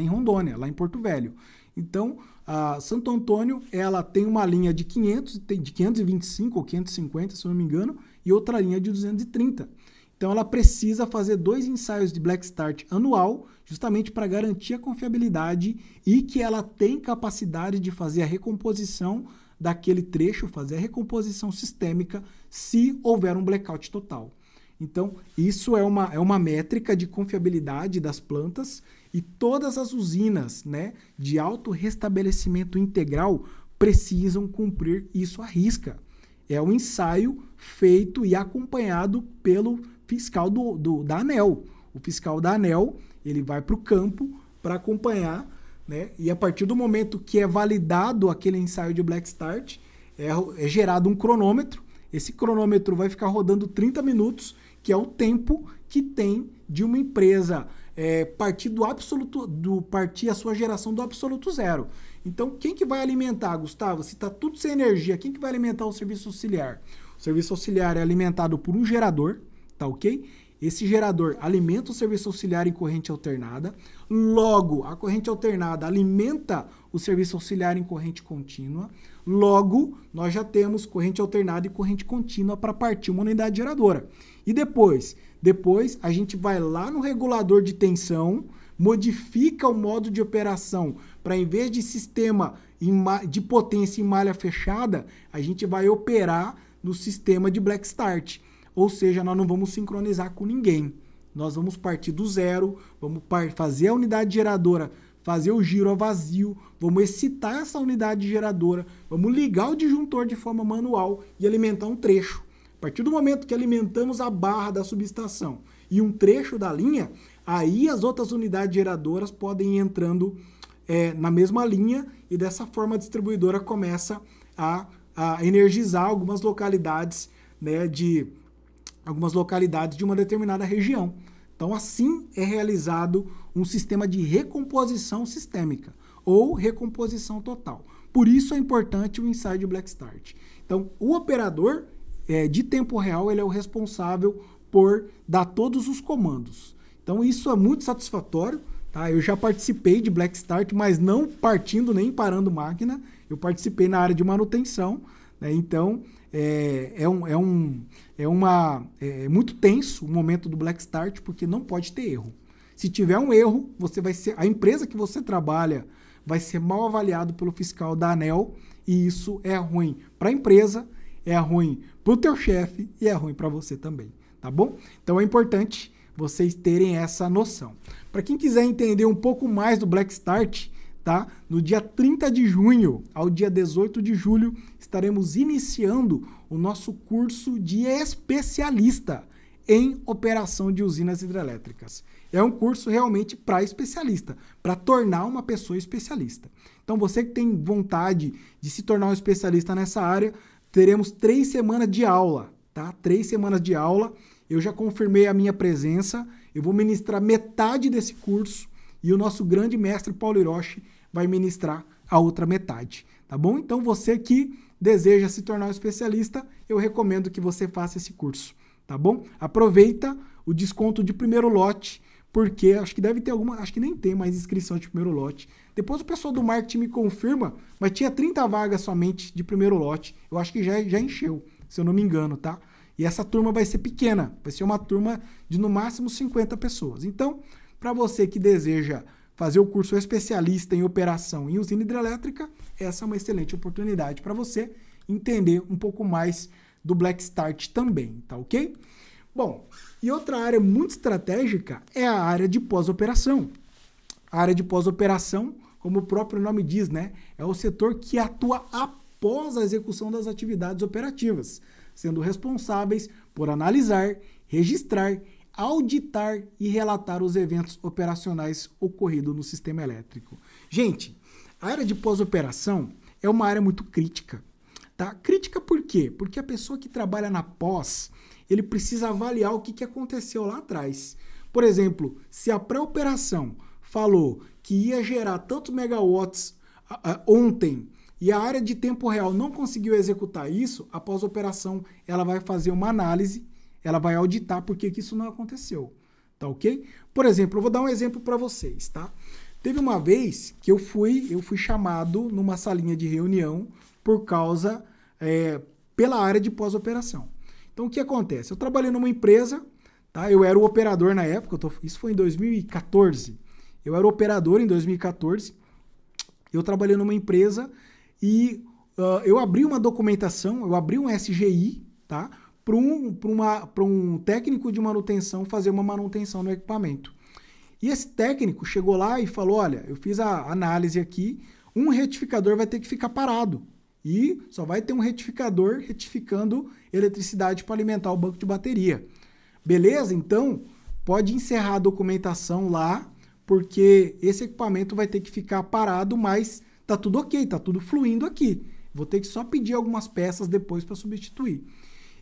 Rondônia, lá em Porto Velho. Então, a Santo Antônio, ela tem uma linha de 525 ou 550, se eu não me engano, e outra linha de 230. Então, ela precisa fazer 2 ensaios de Black Start anual, justamente para garantir a confiabilidade e que ela tem capacidade de fazer a recomposição daquele trecho, fazer a recomposição sistêmica se houver um blackout total. Então, isso é uma métrica de confiabilidade das plantas e todas as usinas, né, de autorrestabelecimento integral precisam cumprir isso à risca. É um ensaio feito e acompanhado pelo fiscal da ANEEL. O fiscal da ANEEL, ele vai para o campo para acompanhar, né, e a partir do momento que é validado aquele ensaio de Black Start, é gerado um cronômetro. Esse cronômetro vai ficar rodando 30 minutos, que é o tempo que tem de uma empresa partir a sua geração do absoluto zero. Então, quem que vai alimentar, Gustavo? Se está tudo sem energia, quem que vai alimentar o serviço auxiliar? O serviço auxiliar é alimentado por um gerador, tá ok? Esse gerador alimenta o serviço auxiliar em corrente alternada. Logo, a corrente alternada alimenta o serviço auxiliar em corrente contínua. Logo, nós já temos corrente alternada e corrente contínua para partir uma unidade geradora. E depois a gente vai lá no regulador de tensão, modifica o modo de operação para, em vez de sistema de potência em malha fechada, a gente vai operar no sistema de Black Start. Ou seja, nós não vamos sincronizar com ninguém. Nós vamos partir do zero, vamos fazer a unidade geradora, fazer o giro a vazio, vamos excitar essa unidade geradora, vamos ligar o disjuntor de forma manual e alimentar um trecho. A partir do momento que alimentamos a barra da subestação e um trecho da linha, aí as outras unidades geradoras podem ir entrando na mesma linha e dessa forma a distribuidora começa a energizar algumas localidades, né, de uma determinada região. Então, assim é realizado um sistema de recomposição sistêmica ou recomposição total. Por isso é importante o ensaio de Black Start. Então, o operador de tempo real, ele é o responsável por dar todos os comandos. Então, isso é muito satisfatório, tá? Eu já participei de Black Start, mas não partindo nem parando máquina. Eu participei na área de manutenção, né? Então, é muito tenso o momento do Black Start, porque não pode ter erro. Se tiver um erro, a empresa que você trabalha vai ser mal avaliado pelo fiscal da ANEEL, e isso é ruim para a empresa, é ruim para o teu chefe e é ruim para você também, tá bom? Então é importante vocês terem essa noção. Para quem quiser entender um pouco mais do Black Start, tá? No dia 30 de junho ao dia 18 de julho, estaremos iniciando o nosso curso de especialista em operação de usinas hidrelétricas. É um curso realmente para especialista, para tornar uma pessoa especialista. Então, você que tem vontade de se tornar um especialista nessa área, teremos 3 semanas de aula, tá? 3 semanas de aula. Eu já confirmei a minha presença. Eu vou ministrar metade desse curso e o nosso grande mestre Paulo Hiroshi vai ministrar a outra metade, tá bom? Então, você que deseja se tornar um especialista, eu recomendo que você faça esse curso, tá bom? Aproveita o desconto de primeiro lote, porque acho que deve ter acho que nem tem mais inscrição de primeiro lote. Depois o pessoal do marketing me confirma, mas tinha 30 vagas somente de primeiro lote. Eu acho que já encheu, se eu não me engano, tá? E essa turma vai ser pequena, vai ser uma turma de no máximo 50 pessoas. Então, para você que deseja fazer o curso especialista em operação em usina hidrelétrica, essa é uma excelente oportunidade para você entender um pouco mais do Black Start também, tá ok? Bom, e outra área muito estratégica é a área de pós-operação. A área de pós-operação, como o próprio nome diz, né, é o setor que atua após a execução das atividades operativas, sendo responsáveis por analisar, registrar, auditar e relatar os eventos operacionais ocorridos no sistema elétrico. Gente, a área de pós-operação é uma área muito crítica, tá? Crítica por quê? Porque a pessoa que trabalha na pós, ele precisa avaliar o que aconteceu lá atrás. Por exemplo, se a pré-operação falou que ia gerar tantos megawatts ontem e a área de tempo real não conseguiu executar isso, a pós-operação ela vai fazer uma análise, ela vai auditar por que isso não aconteceu, tá ok? Por exemplo, eu vou dar um exemplo para vocês, tá? Teve uma vez que eu fui chamado numa salinha de reunião por causa, pela área de pós-operação. Então, o que acontece? Eu trabalhei numa empresa, tá? Eu era o operador na época, isso foi em 2014. Eu era operador em 2014, eu trabalhei numa empresa e eu abri uma documentação, eu abri um SGI, tá? Para um técnico de manutenção fazer uma manutenção no equipamento. E esse técnico chegou lá e falou, olha, eu fiz a análise aqui, um retificador vai ter que ficar parado e só vai ter um retificador retificando eletricidade para alimentar o banco de bateria. Beleza? Então, pode encerrar a documentação lá, porque esse equipamento vai ter que ficar parado, mas tá tudo ok, tá tudo fluindo aqui. Vou ter que só pedir algumas peças depois para substituir.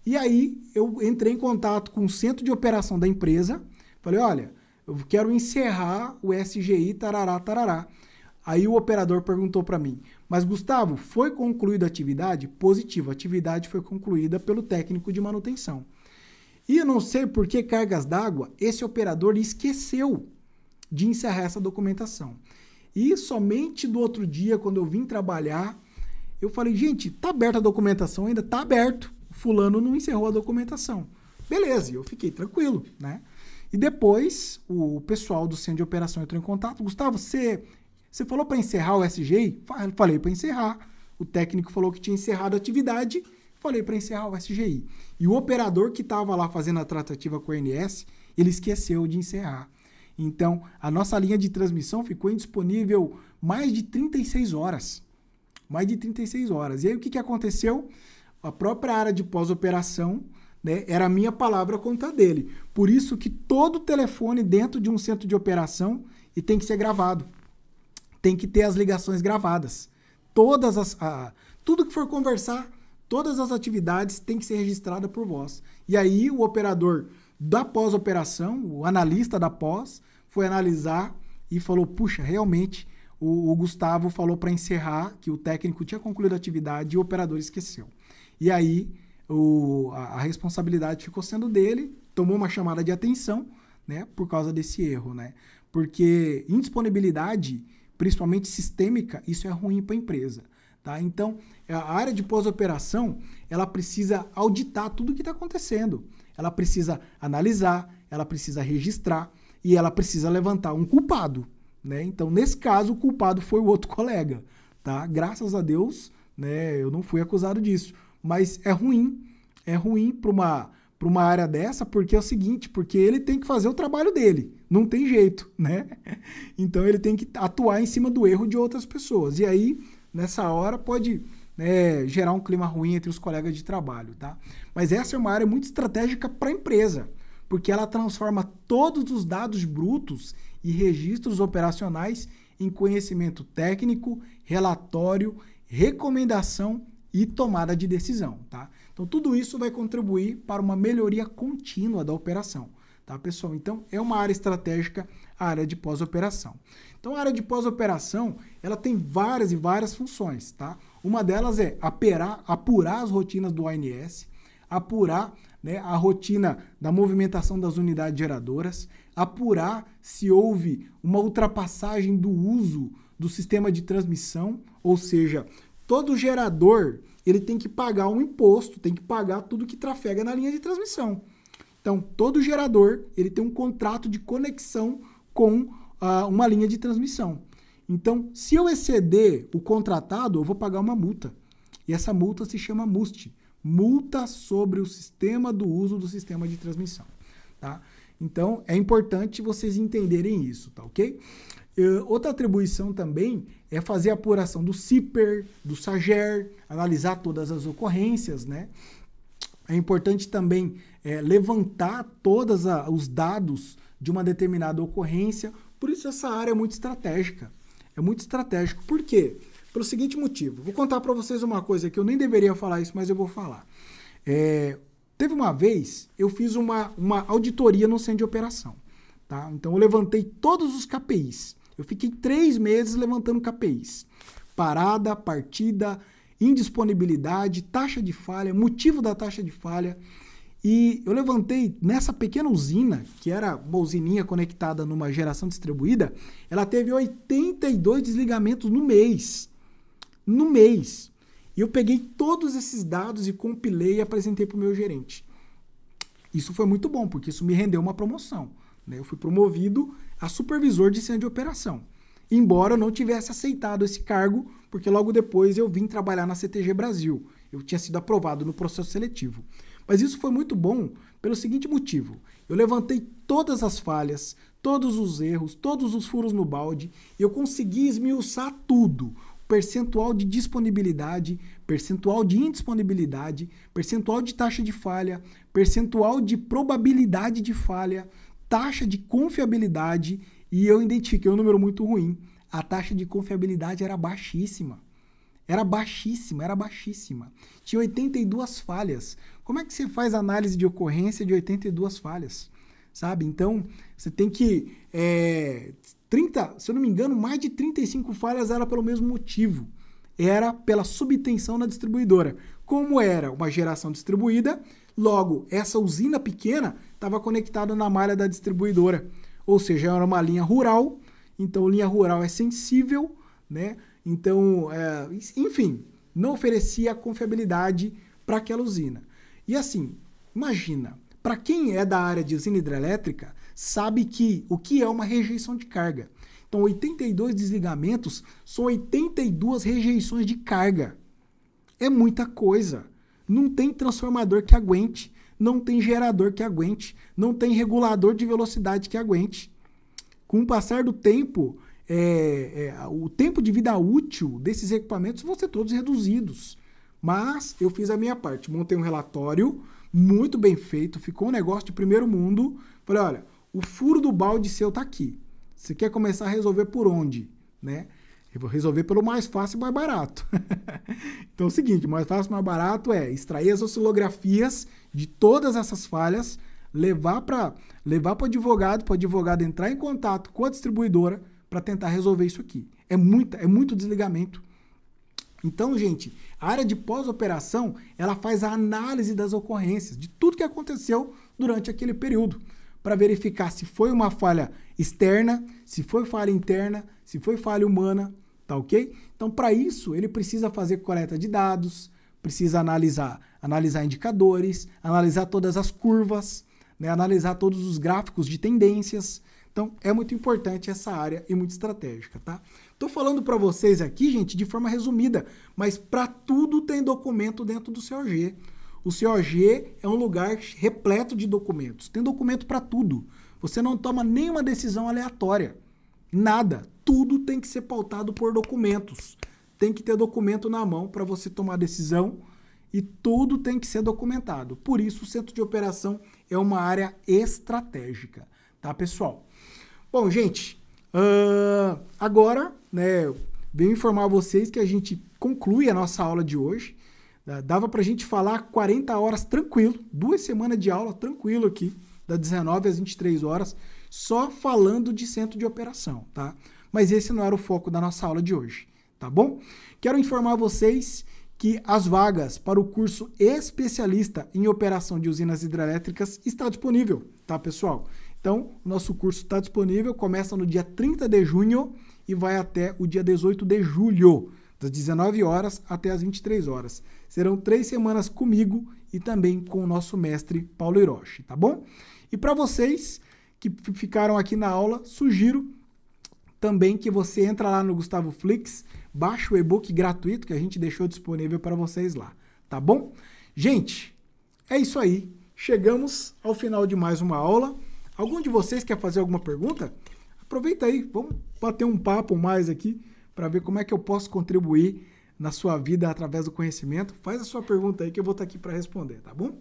E aí, eu entrei em contato com o centro de operação da empresa, falei, olha, eu quero encerrar o SGI, tarará, tarará. Aí o operador perguntou para mim, mas Gustavo, foi concluída a atividade? Positivo, a atividade foi concluída pelo técnico de manutenção. E eu não sei por que cargas d'água, esse operador esqueceu de encerrar essa documentação. E somente do outro dia, quando eu vim trabalhar, eu falei, gente, tá aberta a documentação, ainda tá aberto. Fulano não encerrou a documentação. Beleza, eu fiquei tranquilo, né? E depois, o pessoal do centro de operação entrou em contato. Gustavo, você falou para encerrar o SGI? Falei para encerrar. O técnico falou que tinha encerrado a atividade. Falei para encerrar o SGI. E o operador que estava lá fazendo a tratativa com a ANS, ele esqueceu de encerrar. Então, a nossa linha de transmissão ficou indisponível mais de 36 horas. Mais de 36 horas. E aí, o que aconteceu? A própria área de pós-operação, né, era a minha palavra contra dele. Por isso que todo telefone dentro de um centro de operação e tem que ser gravado. Tem que ter as ligações gravadas. Tudo que for conversar, todas as atividades tem que ser registrada por voz. E aí o operador da pós-operação, o analista da pós, foi analisar e falou, puxa, realmente o Gustavo falou para encerrar, que o técnico tinha concluído a atividade e o operador esqueceu. E aí a responsabilidade ficou sendo dele, tomou uma chamada de atenção, né, por causa desse erro, né? Porque indisponibilidade, principalmente sistêmica, isso é ruim para a empresa, tá? Então, a área de pós-operação, ela precisa auditar tudo o que está acontecendo. Ela precisa analisar, ela precisa registrar e ela precisa levantar um culpado, né? Então, nesse caso, o culpado foi o outro colega, tá? Graças a Deus, né, eu não fui acusado disso. Mas é ruim para uma área dessa, porque é o seguinte, porque ele tem que fazer o trabalho dele, não tem jeito, né? Então ele tem que atuar em cima do erro de outras pessoas. E aí, nessa hora, pode, né, gerar um clima ruim entre os colegas de trabalho, tá? Mas essa é uma área muito estratégica para a empresa, porque ela transforma todos os dados brutos e registros operacionais em conhecimento técnico, relatório, recomendação e tomada de decisão, tá? Então, tudo isso vai contribuir para uma melhoria contínua da operação, tá, pessoal? Então, é uma área estratégica, a área de pós-operação. Então, a área de pós-operação, ela tem várias e várias funções, tá? Uma delas é apurar as rotinas do ONS, apurar, né, a rotina da movimentação das unidades geradoras, apurar se houve uma ultrapassagem do uso do sistema de transmissão, ou seja, todo gerador ele tem que pagar um imposto, tem que pagar tudo que trafega na linha de transmissão. Então, todo gerador ele tem um contrato de conexão com uma linha de transmissão. Então, se eu exceder o contratado, eu vou pagar uma multa. E essa multa se chama MUST, multa sobre o sistema do uso do sistema de transmissão, tá? Então, é importante vocês entenderem isso, tá ok? Outra atribuição também é fazer a apuração do CIPER, do SAGER, analisar todas as ocorrências, né? É importante também levantar todos os dados de uma determinada ocorrência, por isso essa área é muito estratégica. É muito estratégico. Por quê? Pelo seguinte motivo. Vou contar para vocês uma coisa que eu nem deveria falar isso, mas eu vou falar. Teve uma vez, eu fiz uma auditoria no centro de operação, tá? Então eu levantei todos os KPIs. Eu fiquei 3 meses levantando KPIs. Parada, partida, indisponibilidade, taxa de falha, motivo da taxa de falha. E eu levantei nessa pequena usina, que era uma usininha conectada numa geração distribuída, ela teve 82 desligamentos no mês. No mês. E eu peguei todos esses dados e compilei e apresentei para o meu gerente. Isso foi muito bom, porque isso me rendeu uma promoção, né? Eu fui promovido a supervisor de centro de operação. Embora eu não tivesse aceitado esse cargo, porque logo depois eu vim trabalhar na CTG Brasil. Eu tinha sido aprovado no processo seletivo. Mas isso foi muito bom pelo seguinte motivo. Eu levantei todas as falhas, todos os erros, todos os furos no balde, e eu consegui esmiuçar tudo. Percentual de disponibilidade, percentual de indisponibilidade, percentual de taxa de falha, percentual de probabilidade de falha, taxa de confiabilidade, e eu identifiquei um número muito ruim. A taxa de confiabilidade era baixíssima. Era baixíssima, era baixíssima. Tinha 82 falhas. Como é que você faz análise de ocorrência de 82 falhas? Sabe? Então, você tem que... se eu não me engano, mais de 35 falhas era pelo mesmo motivo. Era pela subtensão na distribuidora. Como era uma geração distribuída, logo, essa usina pequena estava conectada na malha da distribuidora. Ou seja, era uma linha rural, então linha rural é sensível, né? Então, enfim, não oferecia confiabilidade para aquela usina. E assim, imagina, para quem é da área de usina hidrelétrica, sabe o que é uma rejeição de carga. Então, 82 desligamentos são 82 rejeições de carga. É muita coisa. Não tem transformador que aguente, não tem gerador que aguente, não tem regulador de velocidade que aguente. Com o passar do tempo, o tempo de vida útil desses equipamentos vão ser todos reduzidos. Mas eu fiz a minha parte, montei um relatório muito bem feito, ficou um negócio de primeiro mundo. Falei, olha, o furo do balde seu tá aqui. Você quer começar a resolver por onde? Né? Eu vou resolver pelo mais fácil e mais barato. Então é o seguinte, o mais fácil e mais barato é extrair as oscilografias de todas essas falhas, levar para o advogado entrar em contato com a distribuidora para tentar resolver isso aqui. É muito desligamento. Então, gente, a área de pós-operação, ela faz a análise das ocorrências, de tudo que aconteceu durante aquele período, para verificar se foi uma falha externa, se foi falha interna, se foi falha humana, tá ok? Então, para isso, ele precisa fazer coleta de dados, precisa analisar indicadores, analisar todas as curvas, né, analisar todos os gráficos de tendências. Então, é muito importante essa área e muito estratégica, tá? Tô falando para vocês aqui, gente, de forma resumida, mas para tudo tem documento dentro do COG. O COG é um lugar repleto de documentos. Tem documento para tudo. Você não toma nenhuma decisão aleatória. Nada. Tudo tem que ser pautado por documentos. Tem que ter documento na mão para você tomar decisão e tudo tem que ser documentado. Por isso, o centro de operação é uma área estratégica, tá, pessoal? Bom, gente, agora, né, venho informar vocês que a gente conclui a nossa aula de hoje. Dava pra gente falar 40 horas tranquilo, 2 semanas de aula tranquilo aqui, das 19 às 23 horas, só falando de centro de operação, tá? Mas esse não era o foco da nossa aula de hoje, tá bom? Quero informar vocês que as vagas para o curso especialista em operação de usinas hidrelétricas está disponível, tá, pessoal? Então, nosso curso está disponível, começa no dia 30 de junho e vai até o dia 18 de julho, das 19 horas até as 23 horas. Serão 3 semanas comigo e também com o nosso mestre Paulo Hiroshi, tá bom? E para vocês que ficaram aqui na aula, sugiro também que você entra lá no Gustavo Flix, baixa o e-book gratuito que a gente deixou disponível para vocês lá, tá bom? Gente, é isso aí. Chegamos ao final de mais uma aula. Algum de vocês quer fazer alguma pergunta? Aproveita aí, vamos bater um papo mais aqui para ver como é que eu posso contribuir na sua vida através do conhecimento. Faz a sua pergunta aí que eu vou estar aqui para responder, tá bom?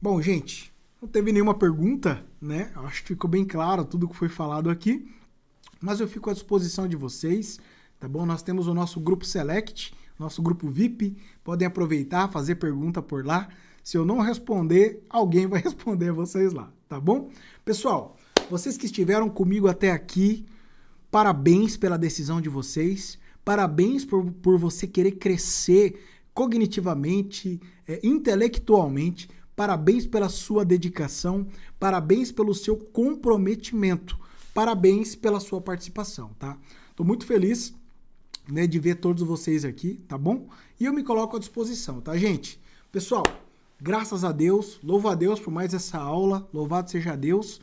Bom, gente, não teve nenhuma pergunta, né? Acho que ficou bem claro tudo que foi falado aqui, mas eu fico à disposição de vocês, tá bom? Nós temos o nosso grupo Select, nosso grupo VIP, podem aproveitar, fazer pergunta por lá. Se eu não responder, alguém vai responder vocês lá, tá bom? Pessoal, vocês que estiveram comigo até aqui, parabéns pela decisão de vocês, parabéns por você querer crescer cognitivamente, intelectualmente, parabéns pela sua dedicação, parabéns pelo seu comprometimento, parabéns pela sua participação, tá? Tô muito feliz, né, de ver todos vocês aqui, tá bom? E eu me coloco à disposição, tá, gente? Pessoal, graças a Deus, louvo a Deus por mais essa aula, louvado seja Deus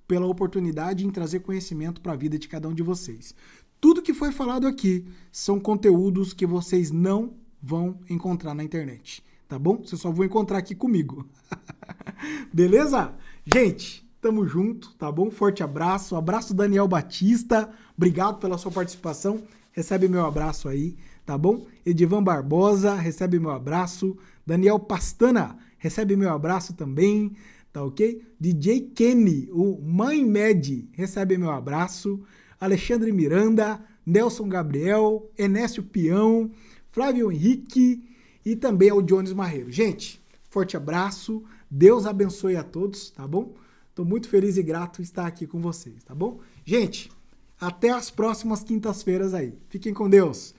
pela oportunidade em trazer conhecimento para a vida de cada um de vocês. Tudo que foi falado aqui são conteúdos que vocês não vão encontrar na internet, tá bom? Vocês só vão encontrar aqui comigo. Beleza? Gente, tamo junto, tá bom? Forte abraço. Abraço Daniel Batista. Obrigado pela sua participação. Recebe meu abraço aí, tá bom? Edivan Barbosa, recebe meu abraço. Daniel Pastana, recebe meu abraço também, tá ok? DJ Kenny, o Mãe Med, recebe meu abraço. Alexandre Miranda, Nelson Gabriel, Enécio Peão, Flávio Henrique e também ao Jones Marreiro. Gente, forte abraço, Deus abençoe a todos, tá bom? Tô muito feliz e grato em estar aqui com vocês, tá bom? Gente, até as próximas quintas-feiras aí. Fiquem com Deus.